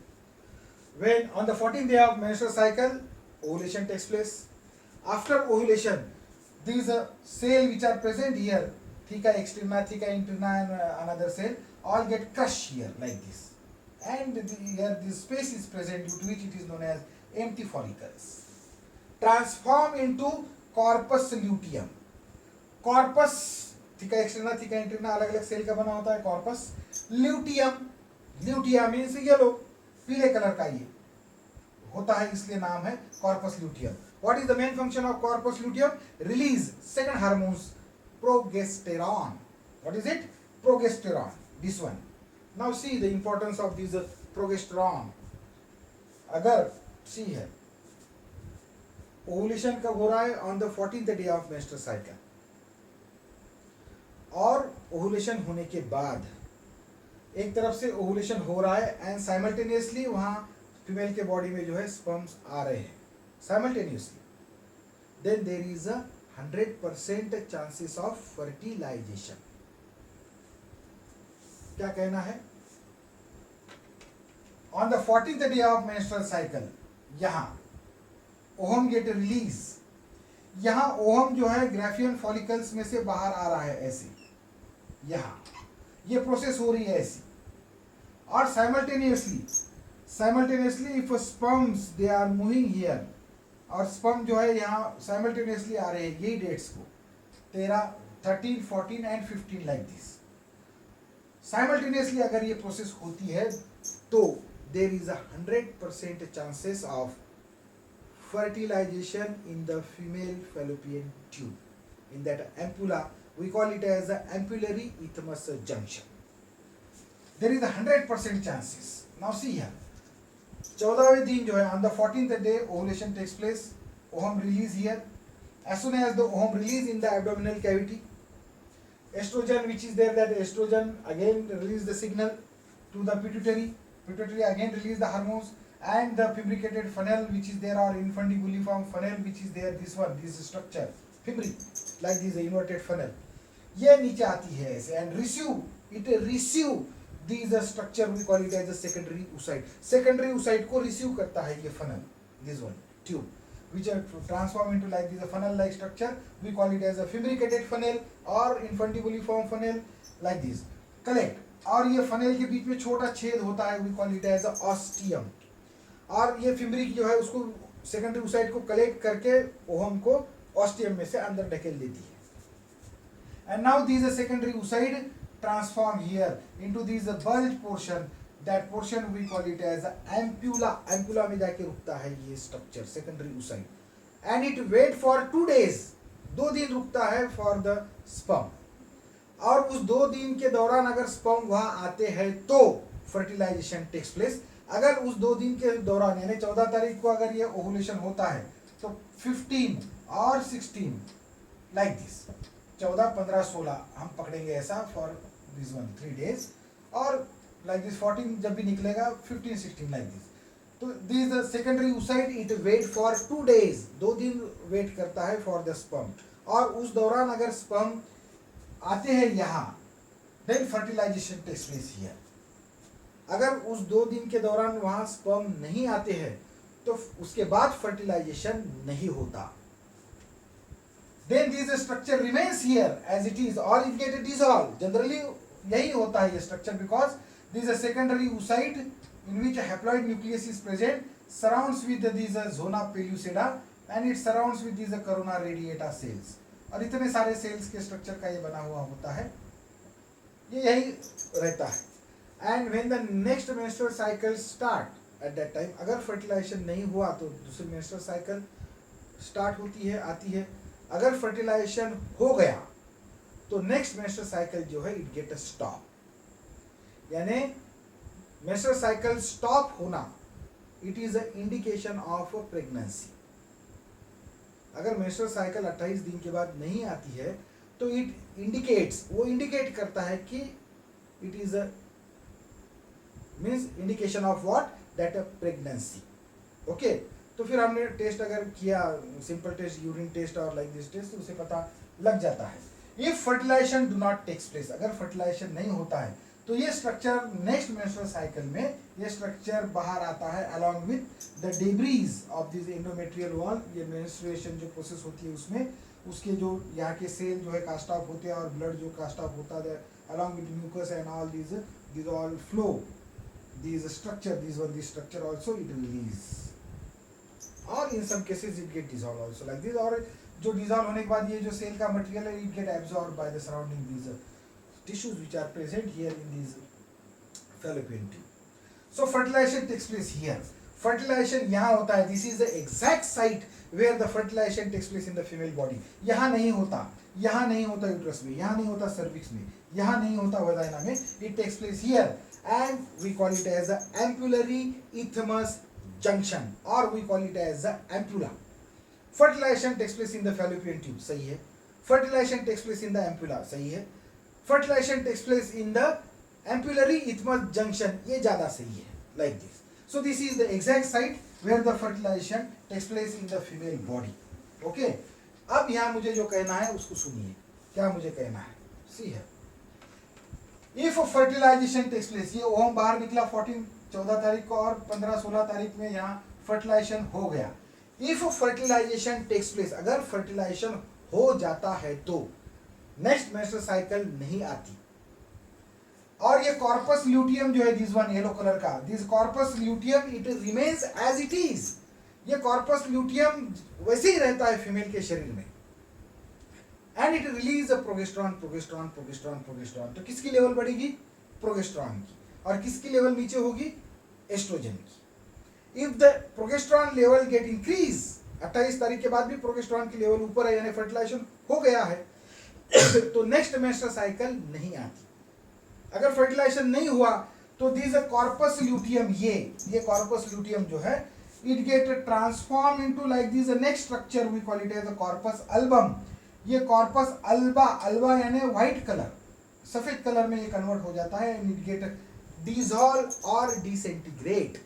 when on the 14th day of menstrual cycle, ovulation takes place. After ovulation, these cell which are present here, theca externa, theca interna, and another cell all get crushed here like this, and here this space is present due to which it is known as empty follicles. Transform into corpus luteum. Corpus theca externa theca interna अलग अलग cell का बना होता है corpus luteum. Lutea means yellow, पीले colour का ये होता है, इसलिए नाम है corpus luteum. What is the main function of corpus luteum? Release second hormones progesterone. What is it? Progesterone. This one. Now see the importance of this progesterone. अगर see है ओवुलेशन कब हो रहा है? On the 14th day of menstrual cycle. और ovulation होने के बाद एक तरफ से ओवुलेशन हो रहा है एंड साइमल्टेनियसली वहां फीमेल के बॉडी में जो है स्पर्म्स आ रहे हैं simultaneously, then there is a 100% chances of fertilisation. क्या कहना है? On the 14th day of menstrual cycle यहां ओवम गेट रिलीज. यहां ओवम जो है ग्राफियन फॉलिकल्स में से बाहर आ रहा है ऐसे, यहां ये प्रोसेस हो रही है ऐसी. और simultaneously if sperms they are moving here, और स्पर्म जो है यहाँ साइमल्टेनियसली आ रहे हैं यही डेट्स को 13, 13, 14 एंड 15 लाइक दिस. साइमल्टेनियसली अगर ये प्रोसेस होती है तो there is 100% chances of fertilization in the female fallopian tube, in that ampulla. We call it as the ampullary isthmus junction. There is 100% chances. Now see here, 14वें दिन जो है on the 14th day ovulation takes place. Ovum release here. As soon as the ovum release in the abdominal cavity, estrogen which is there, that estrogen again release the signal to the pituitary. Pituitary again release the hormones. And the fabricated funnel which is there, or infundibuliform funnel which is there, this one, this structure fibri like this inverted funnel, ये नीचे आती है ऐसे and receive these structure we call it as a secondary oocyte. Secondary oocyte को receive करता है ये funnel, this one tube which are transform into like this a funnel like structure. We call it as a fabricated funnel or infundibuliform funnel like this. Collect, और ये funnel के बीच में छोटा छेद होता है, we call it as a ostium. और ये फिम्ब्रिक जो है उसको सेकेंडरी oocyte को कलेक्ट करके ओवम को ऑस्टियम में से अंदर ढकेल देती है. And now this secondary oocyte transform here into this bulge portion. That portion we call it as ampulla. Ampulla में जाके रुकता है ये structure secondary oocyte, and it wait for 2 days. 2 दिन रुकता है फॉर द स्पर्म. और उस 2 दिन के दौरान अगर स्पर्म वहां आते हैं तो फर्टिलाइजेशन टेक्स प्लेस. अगर उस 2 दिन के दौरान यानी 14 तारीख को अगर ये ओवुलेशन होता है तो 15 और 16 लाइक दिस, 14, 15, 16 हम पकड़ेंगे ऐसा फॉर दिस वन 3 days, और लाइक दिस 14 जब भी निकलेगा 15, 16 लाइक दिस. तो this secondary oocyte it wait for 2 days. 2 दिन वेट करता है फॉर द स्पर्म. और उस दौरान अगर स्पर्म आते हैं यहाँ, then fertilisation takes place here. अगर उस 2 दिन के दौरान वहां स्पर्म नहीं आते हैं तो उसके बाद फर्टिलाइजेशन नहीं होता. Then this structure remains here as it is और इट गेट डिसॉल्व. जनरली यही होता है ये structure, because this secondary oocyte in which a haploid nucleus is present surrounds with these zona pellucida and it surrounds with these corona radiata cells. और इतने सारे sales के structure का ये बना हुआ होता है, ये यही रहता है. And when the next menstrual cycle start at that time, अगर फर्टिलाइजेशन नहीं हुआ तो दूसरी मेंस्ट्रुअल साइकिल स्टार्ट होती है, आती है. अगर फर्टिलाइजेशन हो गया तो नेक्स्ट मेंस्ट्रुअल साइकिल जो है इट गेट अ स्टॉप. यानी मेंस्ट्रुअल साइकिल स्टॉप होना it is a indication of pregnancy. अगर मेंस्ट्रुअल साइकिल 28 दिन के बाद नहीं आती है तो इट इंडिकेट्स, वो इंडिकेट करता है कि it is a means indication of what, that a pregnancy. Okay, तो फिर हमने टेस्ट अगर किया, सिंपल टेस्ट, यूरिन टेस्ट और लाइक दिस टेस्ट, तो उसे पता लग जाता है. If fertilisation do not takes place, अगर फर्टिलाइजेशन नहीं होता है तो ये स्ट्रक्चर नेक्स्ट मेंस्ट्रुअल साइकिल में ये स्ट्रक्चर बाहर आता है along with the debris of this endometrial wall. ये मेंस्ट्रुएशन जो प्रोसेस होती है उसमें उसके जो यहाँ के सेल जो है कास्ट ऑफ होते हैं और ब्लड जो कास्ट ऑफ होता है along with mucus and all these all flow, these structure, this structure also it release, or in some cases it get dissolved also like this, और जो dissolve होने के बाद ये जो सेल का मटेरियल है it get absorbed by the surrounding these tissues which are present here in these fallopian tube. So fertilization takes place here. Fertilization यहाँ होता है, this is the exact site where the fertilization takes place in the female body. यहाँ नहीं होता, यहाँ नहीं होता uterus में, यहाँ नहीं होता सर्विक्स में, यहाँ नहीं होता वजाइना में. It takes place here and we call it as the ampullary isthmus junction or we call it as the ampulla. Fertilization takes place in the fallopian tube, सही है. Fertilization takes place in the ampulla, सही है. Fertilization takes place in the ampullary isthmus junction, ये ज़्यादा सही है, like this. So this is the exact site where the fertilization takes place in the female body. Okay. अब यहाँ मुझे जो कहना है उसको सुनिए. क्या मुझे कहना है? See here. If fertilization takes place, ये ओम बाहर निकला 14 तारीख को और 15-16 तारीख में यहाँ fertilization हो गया. If fertilization takes place, अगर fertilization हो जाता है तो next menstrual cycle नहीं आती. और ये कॉर्पस ल्यूटियम जो है दिस वन येलो कलर का, this corpus luteum it remains as it is. ये कॉर्पस ल्यूटियम वैसे ही रहता है फीमेल के शरीर में and it release progesterone progesterone progesterone progesterone. तो किसकी लेवल बढ़ेगी? प्रोजेस्टेरॉन की. और किसकी लेवल नीचे होगी? एस्ट्रोजन की. If the progesterone level gate increase, 28 तारीख के बाद भी प्रोजेस्टेरॉन की लेवल ऊपर है यानी फर्टिलाइजेशन हो गया है तो नेक्स्ट मेंस्ट्रुअल साइकिल नहीं आती. अगर फर्टिलाइजेशन नहीं हुआ तो दिस कॉर्पस ल्यूटियम, ये कॉर्पस ल्यूटियम जो है it get transform into like this next structure we call it as the corpus album. ये कॉर्पस अल्बा, अल्बा यानी व्हाइट कलर, सफेद कलर में ये कन्वर्ट हो जाता है एंड इट गेट डिसॉल्व और डिसइंटीग्रेट.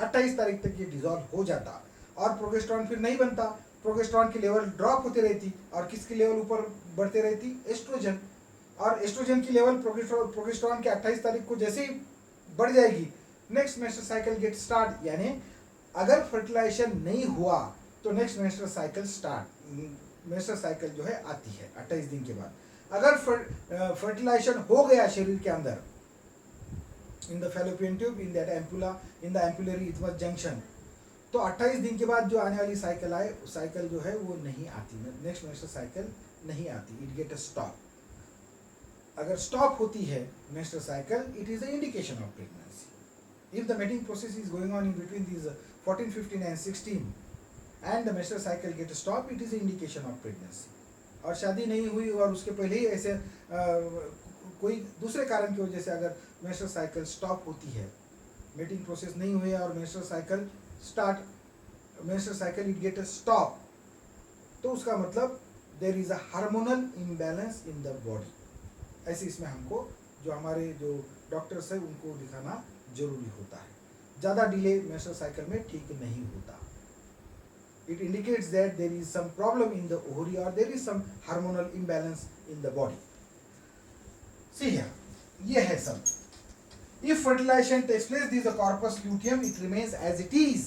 28 तारीख तक ये डिसॉल्व हो जाता और प्रोजेस्टेरॉन फिर नहीं बनता. प्रोजेस्टेरॉन की लेवल ड्रॉप होती रहती और किसकी लेवल ऊपर बढ़ते रहती? एस्ट्रोजन. और एस्ट्रोजन की लेवल प्रोजेस्टेरॉन के 28 तारीख को जैसे ही बढ़ जाएगी next menstrual cycle get start. यानी अगर फर्टिलाइजेशन नहीं हुआ तो next menstrual cycle menstrual cycle जो है आती है 28 दिन के बाद. अगर फर्टिलाइजेशन हो गया शरीर के अंदर in the fallopian tube, in that ampulla, in the ampullary isthmus junction, तो 28 दिन के बाद जो आने वाली साइकिल आए साइकिल जो है वो नहीं आती, नेक्स्ट मेंस्ट्रुअल साइकिल नहीं आती. It get stop. अगर स्टॉप होती है menstrual cycle it is the indication of pregnancy. If the mating process is going on in between this 14, 15 and 16 and the menstrual cycle get stop, it is the indication of pregnancy. और शादी नहीं हुई और उसके पहले ही ऐसे कोई दूसरे कारण की वजह से अगर मेंस्ट्रुअल साइकिल स्टॉप होती है, मेटिंग प्रोसेस नहीं हुई और menstrual cycle it get stop, तो उसका मतलब there is a hormonal imbalance in the body. ऐसे इसमें हमको जो हमारे जो डॉक्टर्स है उनको दिखाना जरूरी होता है. ज़्यादा डिले मेंस्ट्रुअल साइकिल में ठीक नहीं होता. It indicates that there is some problem in the ovary और there is some hormonal imbalance in the body. See here, ये है सब. If fertilisation takes place this the corpus luteum it remains as it is.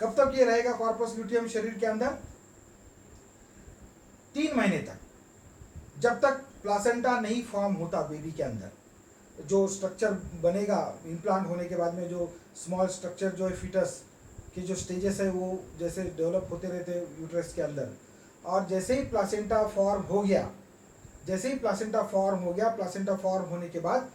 कब तक ये रहेगा corpus luteum शरीर के अंदर? 3 महीने तक, जब तक प्लासेंटा नहीं फॉर्म होता बेबी के अंदर. जो स्ट्रक्चर बनेगा इम्प्लांट होने के बाद में, जो स्मॉल स्ट्रक्चर जो है फीटस के जो स्टेजेस है वो जैसे डेवलप होते रहते हैं यूट्रस के अंदर, और जैसे ही प्लासेंटा फॉर्म हो गया, प्लासेंटा फॉर्म होने के बाद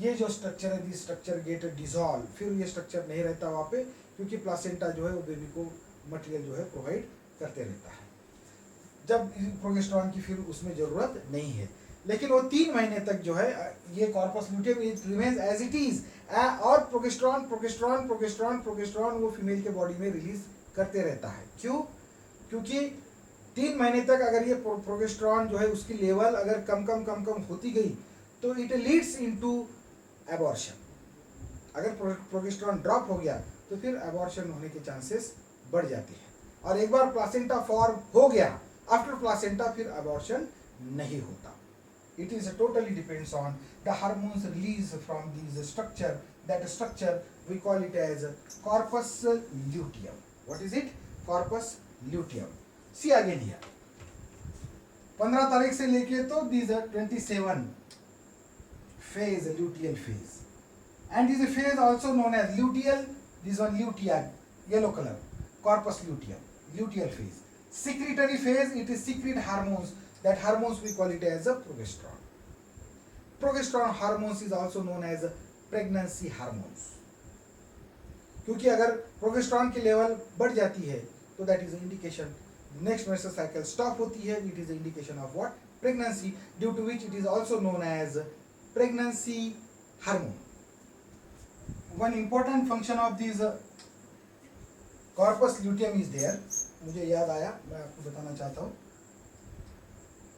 ये जो स्ट्रक्चर है दिस स्ट्रक्चर गेट डिसॉल्व. फिर ये स्ट्रक्चर नहीं रहता वहाँ पे क्योंकि प्लासेंटा जो है वो बेबी को मटेरियल जो है प्रोवाइड करते रहता है. जब प्रोजेस्टेरॉन की फिर उसमें ज़रूरत नहीं है. लेकिन वो 3 महीने तक जो है ये corpus luteum it remains as it is. और प्रोजेस्टेरॉन वो फीमेल के बॉडी में रिलीज करते रहता है. क्यों? क्योंकि 3 महीने तक अगर ये प्रोजेस्टेरॉन जो है उसकी लेवल अगर कम होती गई तो इट लीड्स इनटू एबॉर्शन. अगर प्रोजेस्टेरॉन ड्रॉप हो गया तो फिर एबॉर्शन होने के चांसेस बढ़ जाते हैं. और एक बार प्लासेंटा फॉर्म हो गया आफ्टर प्लासेंटा फिर एबॉर्शन नहीं होता. It is totally depends on the hormones released from these structure. That structure we call it as corpus luteum. What is it? Corpus luteum. See again here. 15 तारीख से लेके तो these are 27 phase, luteal phase, and this is phase also known as luteal. This one luteal, yellow color, corpus luteum, luteal phase. Secretory phase, it is secrete hormones. That hormones we call it as a progesterone. Progesterone hormones is also known as pregnancy hormones. क्योंकि अगर progesterone की level बढ़ जाती है तो that is indication next menstrual cycle stop होती है. It is indication of what? Pregnancy, due to which it is also known as pregnancy hormone. One important function of this corpus luteum is there. मुझे याद आया, मैं आपको बताना चाहता हूँ.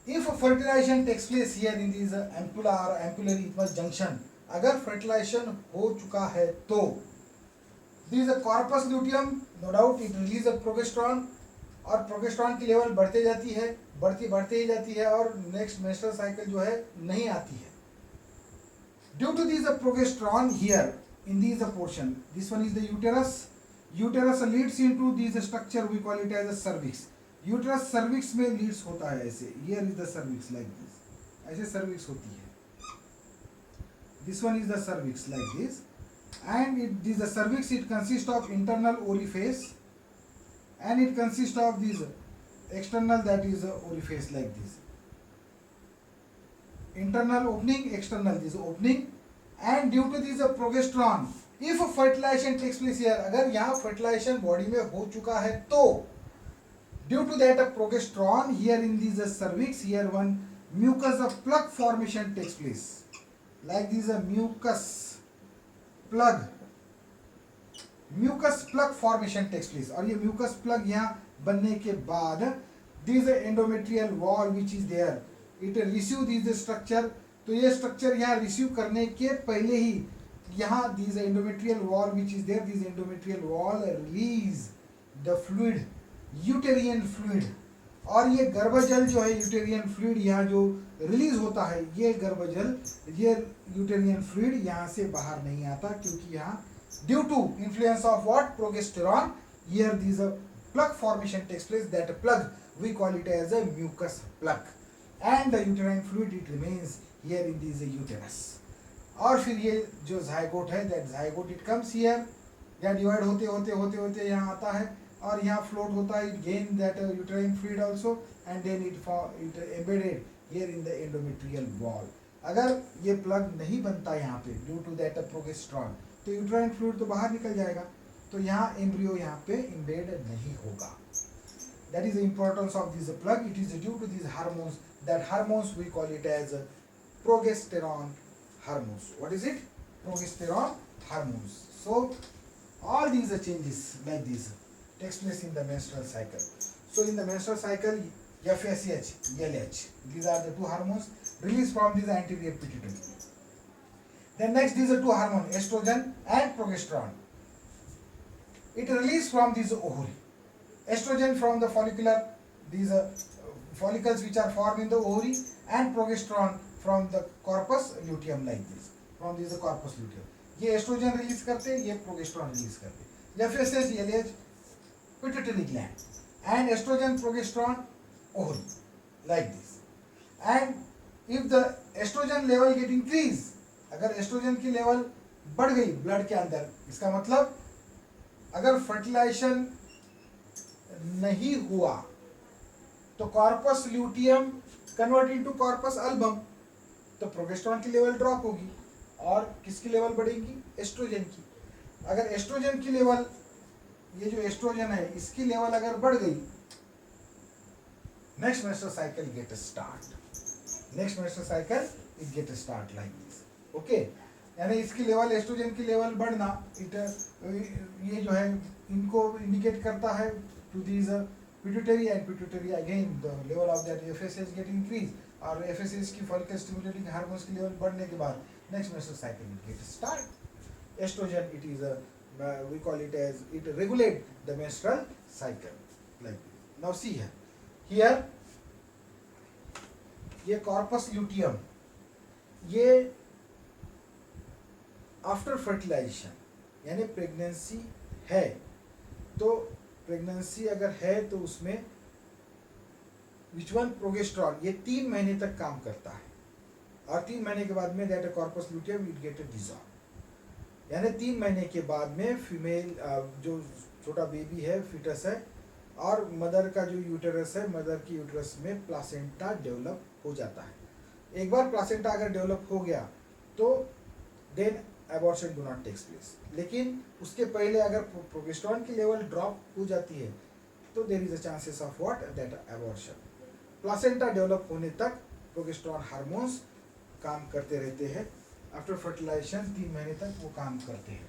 If fertilisation takes place here in this ampulla और ampullary junction, अगर फर्टिलाइजेशन हो चुका है तो this corpus luteum, no doubt it release progesterone, और प्रोजेस्टेरॉन की लेवल बढ़ते जाती है, बढ़ते ही जाती है, और नेक्स्ट मेंस्ट्रुअल साइकिल जो है नहीं आती है. Due to this progesterone here in this portion, this one is the uterus. Uterus leads into this structure we call it as a cervix. Uterus cervix में लीड्स होता है ऐसे. Here is the cervix like this, ऐसे cervix होती है. This one is the cervix like this, and it is the cervix. It consists of internal orifice and it consists of this external, that is orifice like this. Internal opening, external this opening, and due to this progesterone, if fertilization takes place here, अगर यहाँ fertilization body में हो चुका है तो due to that progesterone here in this cervix, here one mucus of plug formation takes place like this mucus plug formation takes place. और ये mucus plug यहाँ बनने के बाद this endometrial wall which is there, it receive this structure. तो ये structure यहाँ receive करने के पहले ही यहाँ this endometrial wall which is there, this endometrial wall release the fluid, uterine fluid. और ये गर्भजल जो है यूटेरियन फ्लूइड यहाँ जो रिलीज होता है, ये गर्भजल, ये यूटेरियन फ्लूइड यहाँ से बाहर नहीं आता, क्योंकि यहाँ due to influence of what? Progesterone, here this plug formation takes place. That plug we call it as a mucus plug, and the uterine fluid it remains here in this uterus. और फिर ये जो zygote है, that zygote it comes here, या divide होते होते होते होते यहाँ आता है और यहाँ फ्लोट होता है. It gain that uterine fluid also, and then it embedded here in the endometrial wall. अगर ये प्लग नहीं बनता यहाँ पे ड्यू टू दैट प्रोजेस्टेरॉन, तो यूटेराइन फ्लूइड तो बाहर निकल जाएगा, तो यहाँ एम्ब्रियो यहाँ पे एम्बेड नहीं होगा. That is the importance of this plug. It is due to this hormones. That hormones we call it as progesterone hormones. What is it? Progesterone hormones. So all these changes like this takes place in the menstrual cycle. So in the menstrual cycle, FSH, LH, these are the two hormones released from this anterior pituitary. Then next, these are two hormones, estrogen and progesterone. It released from this ovary. Estrogen from the follicular, these follicles which are formed in the ovary, and progesterone from the corpus luteum like this, from this corpus luteum. ये oestrogen release करते हैं, ये progesterone release करते हैं. FSH, LH, pituitary gland, and estrogen, progesterone, ovary, like this. And if the estrogen level get increase, अगर oestrogen की level बढ़ गई ब्लड के अंदर, इसका मतलब अगर फर्टिलाइजेशन नहीं हुआ तो corpus luteum convert into corpus album, तो प्रोजेस्टेरॉन की लेवल ड्रॉप होगी और किसकी लेवल बढ़ेगी? एस्ट्रोजन की. अगर एस्ट्रोजन की लेवल, ये जो एस्ट्रोजन है इसकी लेवल अगर बढ़ गई, next menstrual cycle get start. Next menstrual cycle it get start like this. Okay, यानी इसकी लेवल, एस्ट्रोजन की लेवल बढ़ना, इट ये जो है इनको इंडिकेट करता है to this pituitary, and pituitary again the level of that FSH get increase, और FSH की फॉलिकल स्टिमुलेटिंग हार्मोन्स की लेवल बढ़ने के बाद next menstrual cycle will get start. Estrogen it is we call it as, it regulate the menstrual cycle like this. Now see here ये corpus luteum, ये after fertilisation यानी pregnancy है, तो pregnancy अगर है तो उसमें विच वन प्रोगेस्ट्रॉन, ये 3 महीने तक काम करता है और 3 महीने के बाद में that corpus luteum it get dissolve, यानी 3 महीने के बाद में फीमेल जो छोटा बेबी है, फिटस है, और मदर का जो यूटेरस है, मदर की यूटेरस में प्लासेंटा डेवलप हो जाता है। एक बार प्लासेंटा अगर डेवलप हो गया तो then abortion do not takes place, लेकिन उसके पहले अगर प्रोगेस्टेरॉन की लेवल ड्रॉप हो जाती है तो there is a chances of what that abortion. Placenta develop होने तक प्रोगेस्टेरॉन हार्मोन्स काम करते रहते हैं, आफ्टर फर्टिलाइजेशन 3 महीने तक वो काम करते हैं।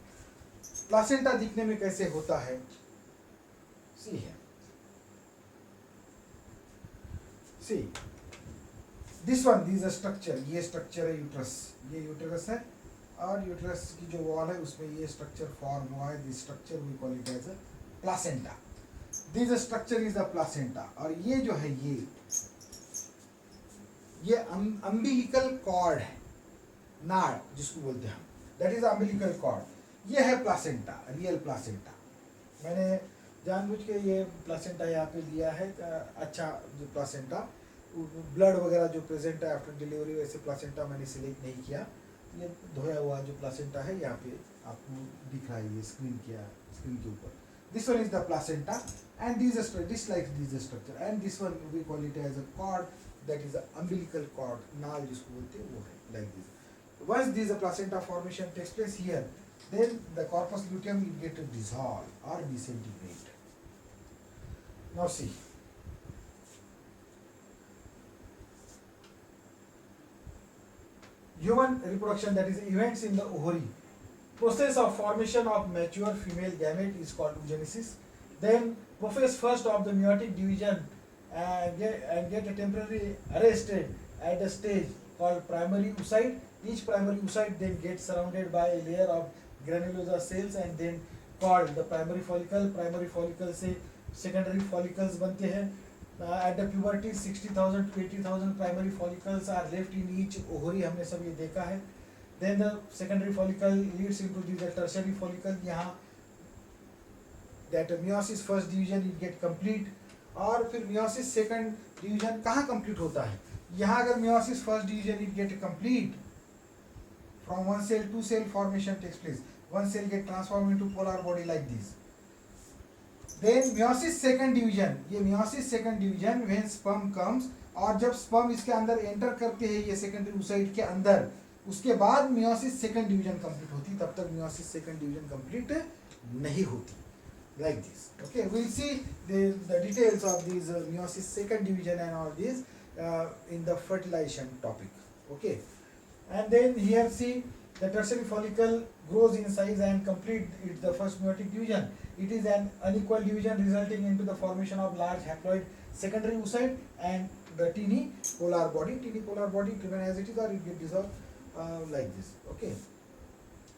प्लासेंटा दिखने में कैसे होता है, सी है, see this one, this structure, ये स्ट्रक्चर है यूट्रस, ये यूटेरस है और यूटेरस की जो वॉल है उसमें ये स्ट्रक्चर फॉर्म हुआ है, this structure we call it as a placenta, this structure is the placenta. और ये जो है ये अम्बिलिकल कॉर्ड है, नाड़ जिसको बोलते हैं हम, दैट इज अम्बिलिकल कॉर्ड, ये है प्लासेंटा, रियल प्लासेंटा। मैंने जानबूझ के ये प्लासेंटा यहाँ पे दिया है, अच्छा जो प्लासेंटा, ब्लड वगैरह जो प्रेजेंट है आफ्टर डिलीवरी वैसे प्लासेंटा मैंने सिलेक्ट नहीं किया, ये धोया हुआ जो प्लासेंटा है यहाँ पे आपको दिख रहा है, ये स्क्रीन के ऊपर। This one is the placenta and this like this structure and this one we call it as a cord, that is a umbilical cord, नाल जिसको बोलते हैं वो है like this. Once this placenta formation takes place here, then the corpus luteum will get dissolve or disintegrate. Now see, human reproduction, that is events in the ovary, process of formation of mature female gamete is called oogenesis. Then process first of the meiotic division and get temporarily arrested at a stage called primary oocyte. Each primary oocyte then gets surrounded by a layer of granulosa cells and then called the primary follicle. Primary follicle से secondary follicles बनते हैं. At the puberty 60,000 to 80,000 primary follicles are left in each ovary, हमने सब ये देखा है. Then the secondary follicle leads into the tertiary follicle. यहाँ that meiosis first division it get complete, और फिर meiosis second division कहाँ complete होता है? यहाँ अगर meiosis first division it get complete, from one cell two cell formation takes place. One cell get transformed into polar body like this. Then meiosis second division, ये meiosis second division when sperm comes, और जब sperm इसके अंदर enter करते हैं ये secondary oocyte के अंदर, उसके बाद meiosis second division complete होती, तब तक meiosis second division complete नहीं होती, like this. Okay, we'll see the details of these meiosis second division and all these in the fertilization topic. Okay, and then here see the tertiary follicle grows in size and complete its the first meiotic division. It is an unequal division resulting into the formation of large haploid secondary oocyte and the teeny polar body. Teeny polar body remain as it is or it get dissolved like this. Okay,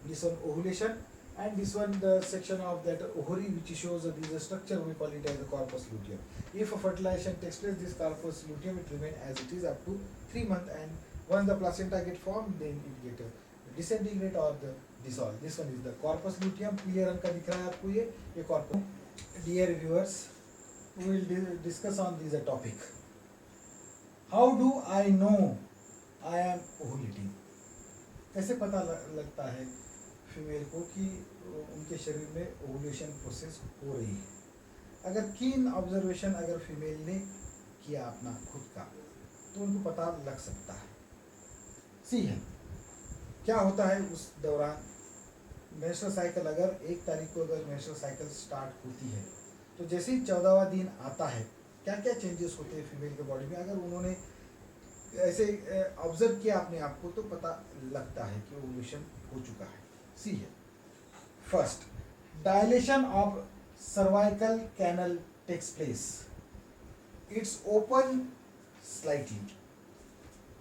this one ovulation, and this one the section of that ovary which shows this structure, we call it as the corpus luteum. If a fertilization takes place, this corpus luteum it remain as it is up to 3 months, and once the placenta get formed, then it get disintegrate or the dissolve. This one is the corpus luteum. पीले रंग का दिख रहा है आपको ये corpus. Dear viewers, we will discuss on this topic. How do I know I am ovulating? कैसे पता लगता है फीमेल को कि उनके शरीर में ओवुलेशन प्रोसेस हो रही है? अगर कीन ऑब्जर्वेशन अगर फीमेल ने किया अपना खुद का, तो उनको पता लग सकता है. सी है क्या होता है उस दौरान. मेंस्ट्रुअल साइकिल अगर 1 तारीख को अगर मेंस्ट्रुअल साइकिल स्टार्ट होती है, तो जैसे ही 14वां दिन आता है, क्या क्या चेंजेस होते हैं फीमेल के बॉडी में. अगर उन्होंने ऐसे ऑब्जर्व किया अपने आप को, तो पता लगता है कि ओवुलेशन हो चुका है. सी है first, dilation of cervical canal takes place. It's open slightly,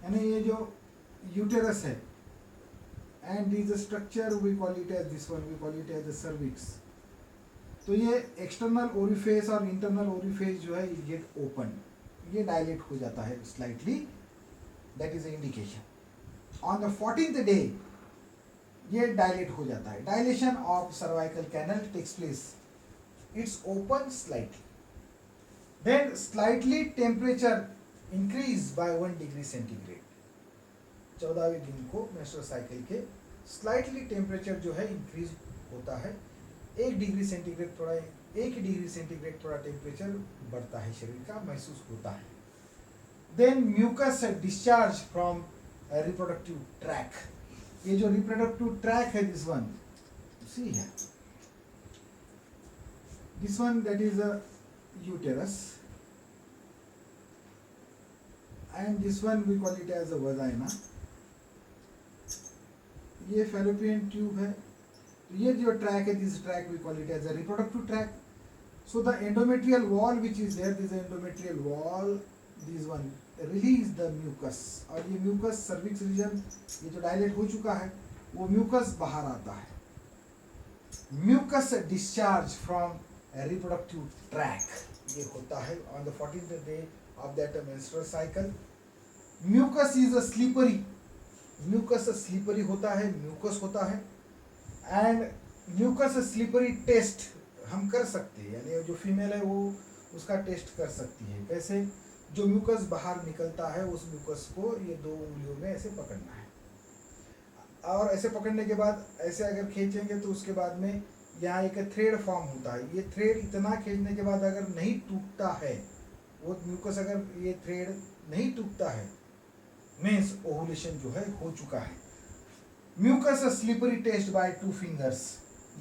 यानी ये जो यूटेरस है and this structure we call it as this one, we call it as the cervix. तो ये एक्सटर्नल ओरिफेस और इंटरनल ओरिफेस जो है ये गेट ओपन, ये डायलेट हो जाता है slightly. That is indication. On the 14th day ये डायलेट हो जाता है। Dilation of cervical canal takes place, it's open slightly, then slightly temperature increase by 1 degree centigrade. 14वें दिन को मेंस्ट्रुअल साइकिल के स्लाइटली टेम्परेचर जो है इंक्रीज होता है, 1 डिग्री सेंटीग्रेड थोड़ा 1 डिग्री सेंटीग्रेड थोड़ा टेम्परेचर बढ़ता है, शरीर का महसूस होता है। Then mucus discharge from reproductive track, ये जो रिप्रोडक्टिव ट्रैक है दिस वन सी है, this one that is a uterus and this one we call it as a vagina. ये फैलोपियन ट्यूब है, तो ये जो ट्रैक है this track we call it as a reproductive track. So the endometrial wall which is there, this endometrial wall, this one release the mucus, और ये mucus cervix reason ये जो डायलेट हो चुका है वो म्यूकस बाहर आता है। Mucus discharge from reproductive track, ये होता है on the 14th day of that menstrual cycle. Mucus is a slippery, mucus slippery होता है, म्यूकस होता है, एंड म्यूकस स्लीपरी टेस्ट हम कर सकते हैं, यानी जो फीमेल है वो उसका टेस्ट कर सकती है। कैसे? जो म्यूकस बाहर निकलता है उस म्यूकस को ये 2 उंगलियों में ऐसे पकड़ना है, और ऐसे पकड़ने के बाद ऐसे अगर खींचेंगे तो उसके बाद में यहाँ एक थ्रेड फॉर्म होता है। ये थ्रेड इतना खींचने के बाद अगर नहीं टूटता है वो म्यूकस, अगर ये थ्रेड नहीं टूटता है मीन्स ओवुलेशन जो है हो चुका है। Mucus slippery test by 2 fingers,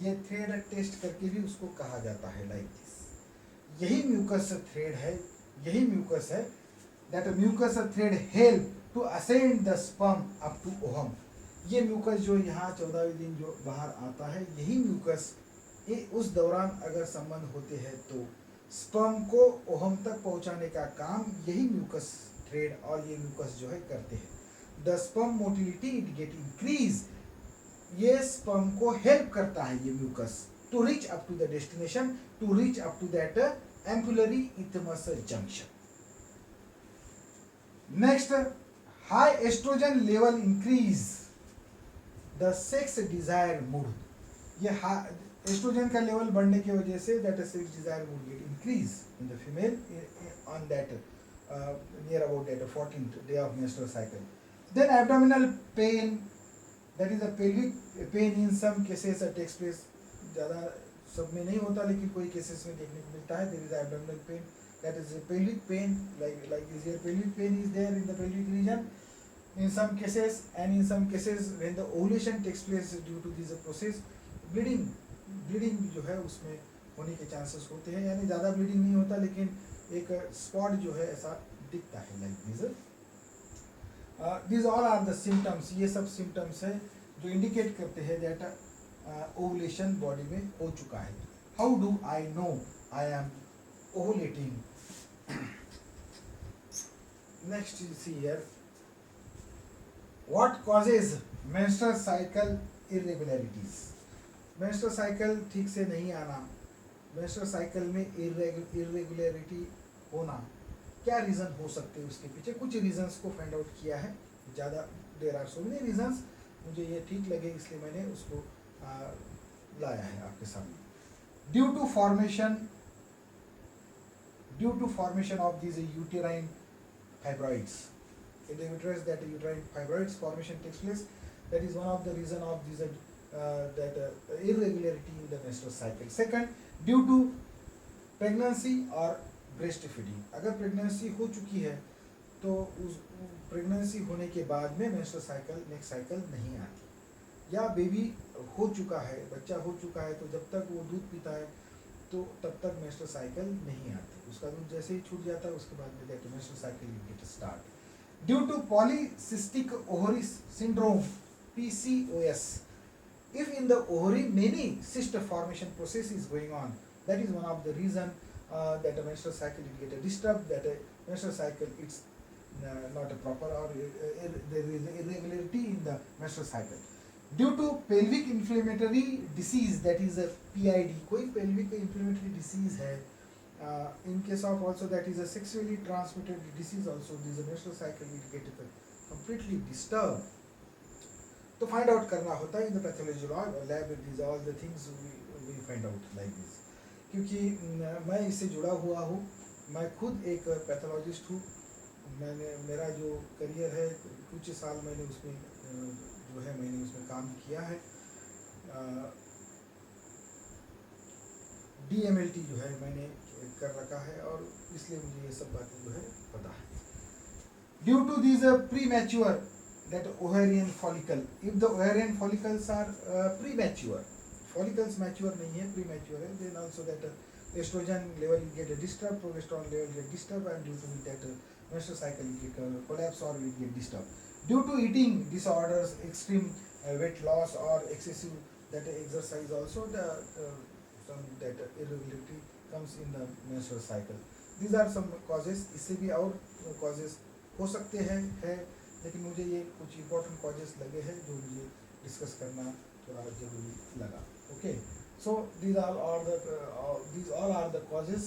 ये थ्रेड टेस्ट करके भी उसको कहा जाता है लाइक दिस। यही म्यूकस थ्रेड है, यही म्यूकस है, that mucus thread help to ascend the sperm up to ovum. ये म्यूकस जो यहाँ 14वें दिन जो बाहर आता है, यही म्यूकस ये उस दौरान अगर संबंध होते हैं तो स्पर्म को ओहम तक पहुँचाने का काम यही म्यूकस थ्रेड और ये म्यूकस जो है करते हैं। The sperm motility it get increase, ये स्पर्म को हेल्प करता है ये mucus to reach up to the destination, to reach up to that ampullary isthmus junction. Next, high estrogen level increase the sex desire mood, ये estrogen का level बढ़ने की वजह से that sex desire mood get increase in the female on that near about that 14th day of menstrual cycle. Then abdominal pain, that is a pelvic pain in some cases takes place, ज़्यादा सब में नहीं होता लेकिन कोई cases में देखने को मिलता है। There is abdominal pain, that is a pelvic pain, like is here pelvic pain is there in the pelvic region in some cases, and in some cases when the ovulation takes place due to this process, bleeding जो है उसमें होने के chances होते हैं, यानी ज़्यादा bleeding नहीं होता लेकिन एक स्पॉट जो है ऐसा दिखता है like this. This all are the symptoms, ये सब सिम्टम्स है जो इंडिकेट करते हैं दैट ओवुलेशन बॉडी में हो चुका है। How do I know I am ovulating? Next you see here, what causes menstrual cycle irregularities? Menstrual cycle ठीक से नहीं आना, मेंस्ट्रुअल साइकिल में इरेगुलरिटी होना, क्या रीज़न हो सकते हैं उसके पीछे? कुछ रीजंस को फाइंड आउट किया है, ज़्यादा there are so many reasons, मुझे ये ठीक लगे इसलिए मैंने उसको लाया है आपके सामने। Due to formation of this uterine fibroids, in the uterus that uterine fibroids formation takes place, that is one of the reason of this irregularity in the menstrual cycle. Second, due to pregnancy or breastfeeding, अगर pregnancy हो चुकी है तो उस pregnancy होने के बाद में मेंस्ट्रुअल साइकिल नेक्स्ट साइकिल नहीं आती, या बेबी हो चुका है, बच्चा हो चुका है तो जब तक वो दूध पीता है तो तब तक मेंस्ट्रुअल साइकिल नहीं आती, उसका दूध जैसे ही छूट जाता है उसके बाद में that menstrual cycle will get start. Due to polycystic ovary syndrome (PCOS), if in the ovary many cyst formation process is going on, that is one of the reason that a menstrual cycle will get disturbed, that a menstrual cycle it's not a proper, or there is irregularity in the menstrual cycle. Due to pelvic inflammatory disease, that is a PID, कोई pelvic inflammatory disease है, in case of also that is a sexually transmitted disease also, this menstrual cycle will get completely disturbed. तो find out करना होता है in the pathology lab, this all the things we find out like this. क्योंकि मैं इससे जुड़ा हुआ हूँ, मैं खुद एक पैथोलॉजिस्ट हूँ। मेरा जो करियर है कुछ साल मैंने उसमें जो है मैंने उसमें काम किया है। DMLT जो है मैंने कर रखा है और इसलिए मुझे ये सब बातें जो है पता है। Due to this premature that ovarian follicle, if the ovarian follicles are premature, follicles mature नहीं है, premature है, then also that estrogen level will get disturbed, progesterone level will get disturbed, and due to that menstrual cycle will get collapse or will get disturbed. Due to eating disorders, extreme weight loss or excessive that exercise, also the some that irregularity comes in the menstrual cycle. These are some causes. इससे भी और causes हो सकते हैं है, लेकिन मुझे ये कुछ इंपॉर्टेंट कॉजेस लगे हैं जो मुझे डिस्कस करना थोड़ा जरूरी लगा। Okay, so these all are the causes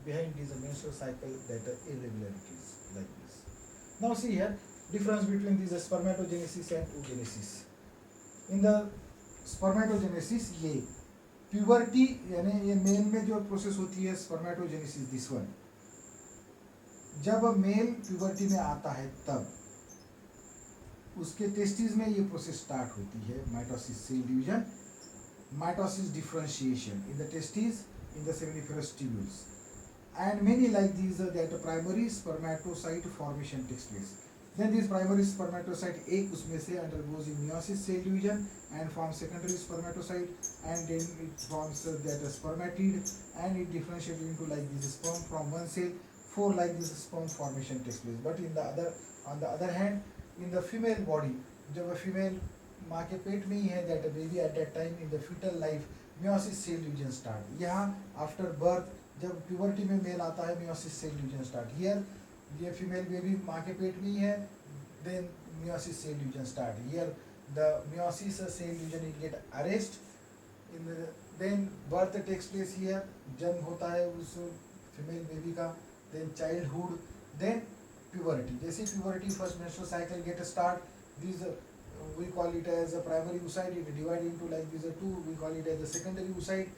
behind this menstrual cycle that irregularities like this. Now see here difference between this spermatogenesis and oogenesis. In the spermatogenesis ये puberty यानी ये मेल में जो प्रोसेस होती है spermatogenesis, this one, जब mail puberty में आता है तब उसके टेस्टिस में ये प्रोसेस स्टार्ट होती है, mitosis cell division, mitosis differentiation in the testis in the seminiferous tubules and many like these that primary spermatocyte formation takes place. Then this primary spermatocyte एक उसमें से undergoes in meiosis cell division and form secondary spermatocyte and then it forms that spermatid and it differentiate into like this sperm from one cell, 4 like this sperm formation takes place. But on the other hand, in the female body, जब female माँ के पेट में ही है, that baby at that time in the fetal life meiosis cell division start. यहाँ after birth जब puberty में mail आता है meiosis cell division start. Here ये female baby माँ के पेट में ही है, then meiosis cell division start. Here the meiosis cell division will get arrest in the, then birth takes place here, जन्म होता है उस female baby का, then childhood, then puberty. जैसे puberty first menstrual cycle get a start, these we call it as a primary oocyte, it divide into like these are two, we call it as a secondary oocyte.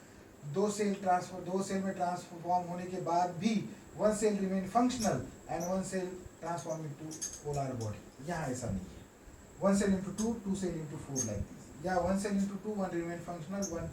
दो cell में transform होने के बाद भी one cell remain functional and one cell transform into polar body. यहाँ ऐसा नहीं है, one cell into two cell into 4 like this. Yeah, one cell into 2, one remain functional, one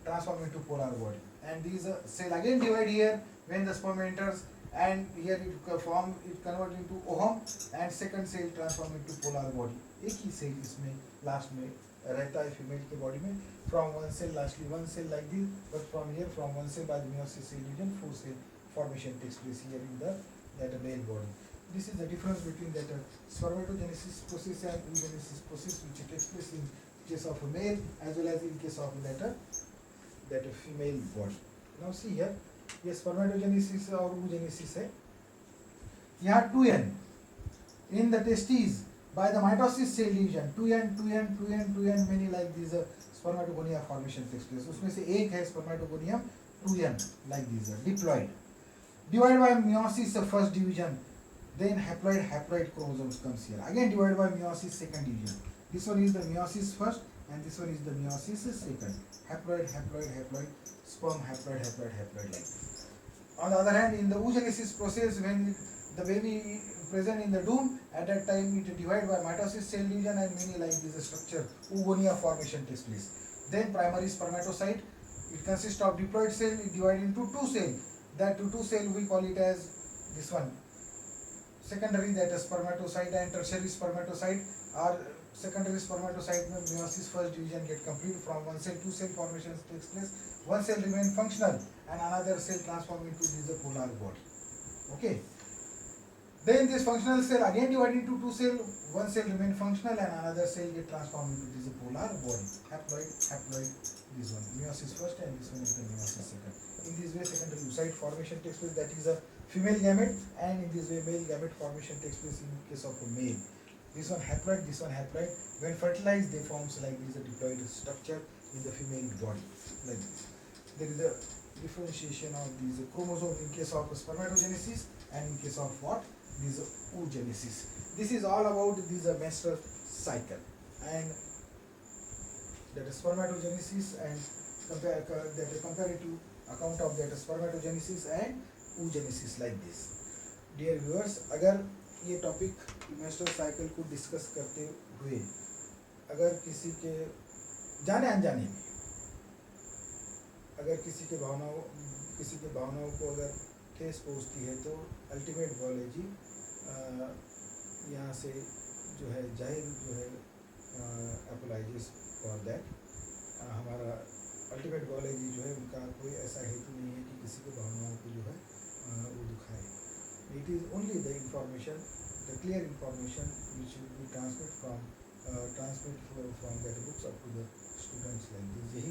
transform into polar body. And these cell again divide here when the sperm enters, and here it convert into ovum and second cell transform into polar body. एक ही cell इसमें last में रहता है female के body में, from one cell lastly one cell like this, but from here from one cell by the meiosis cell division 4 cell formation takes place here in the that male body. This is the difference between that spermatogenesis process and oogenesis process, which takes place in case of a male as well as in case of that female body. Now see here, ये spermatogenesis और oogenesis है। यहाँ 2n in the testes by the mitosis cell division, 2n many like these spermatogonia formation takes place. उसमें से एक है spermatogonium 2n like these diploid, divided by meiosis first division, then haploid chromosomes comes here, again divided by meiosis second division. This one is the meiosis first and this one is the meiosis second, haploid sperm, haploid like this. On the other hand, in the oogenesis process, when the baby present in the womb, at that time it divided by mitosis cell division and many like this structure oogonia formation takes place. Then primary spermatocyte, it consists of diploid cell, it divided into 2 cell. That 2 cell we call it as this one, secondary, that is spermatocyte, and tertiary spermatocyte. Or secondary spermatocyte में meiosis first division get complete, from one cell 2 cell formation takes place, one cell remain functional and another cell transform into this polar body. Okay, then this functional cell again divided into 2 cell, one cell remain functional and another cell get transformed into this polar body, haploid, this one meiosis first and this one is the meiosis second. In this way secondary oocyte formation takes place, that is a female gamete, and in this way male gamete formation takes place in case of a male. This one haploid, when fertilized they forms like this a diploid structure in the female body like this. There is a differentiation of these chromosomes in case of spermatogenesis and in case of what, this oogenesis. This is all about this menstrual cycle and that is spermatogenesis and that comparative account of that spermatogenesis and oogenesis like this. Dear viewers, अगर ये topic menstrual cycle को discuss करते हुए अगर किसी के जाने अनजाने में अगर किसी के भावनाओं को अगर ठेस पहुँचती है तो अल्टीमेट बायोलॉजी यहाँ से जो है जाहिर जो है अपोलाइजेस फॉर दैट हमारा अल्टीमेट बायोलॉजी जो है उनका कोई ऐसा हेतु नहीं है कि किसी के भावनाओं को जो है वो दुखाए. It is only the information the clear information which will be transmit from that books up to the students like this. यही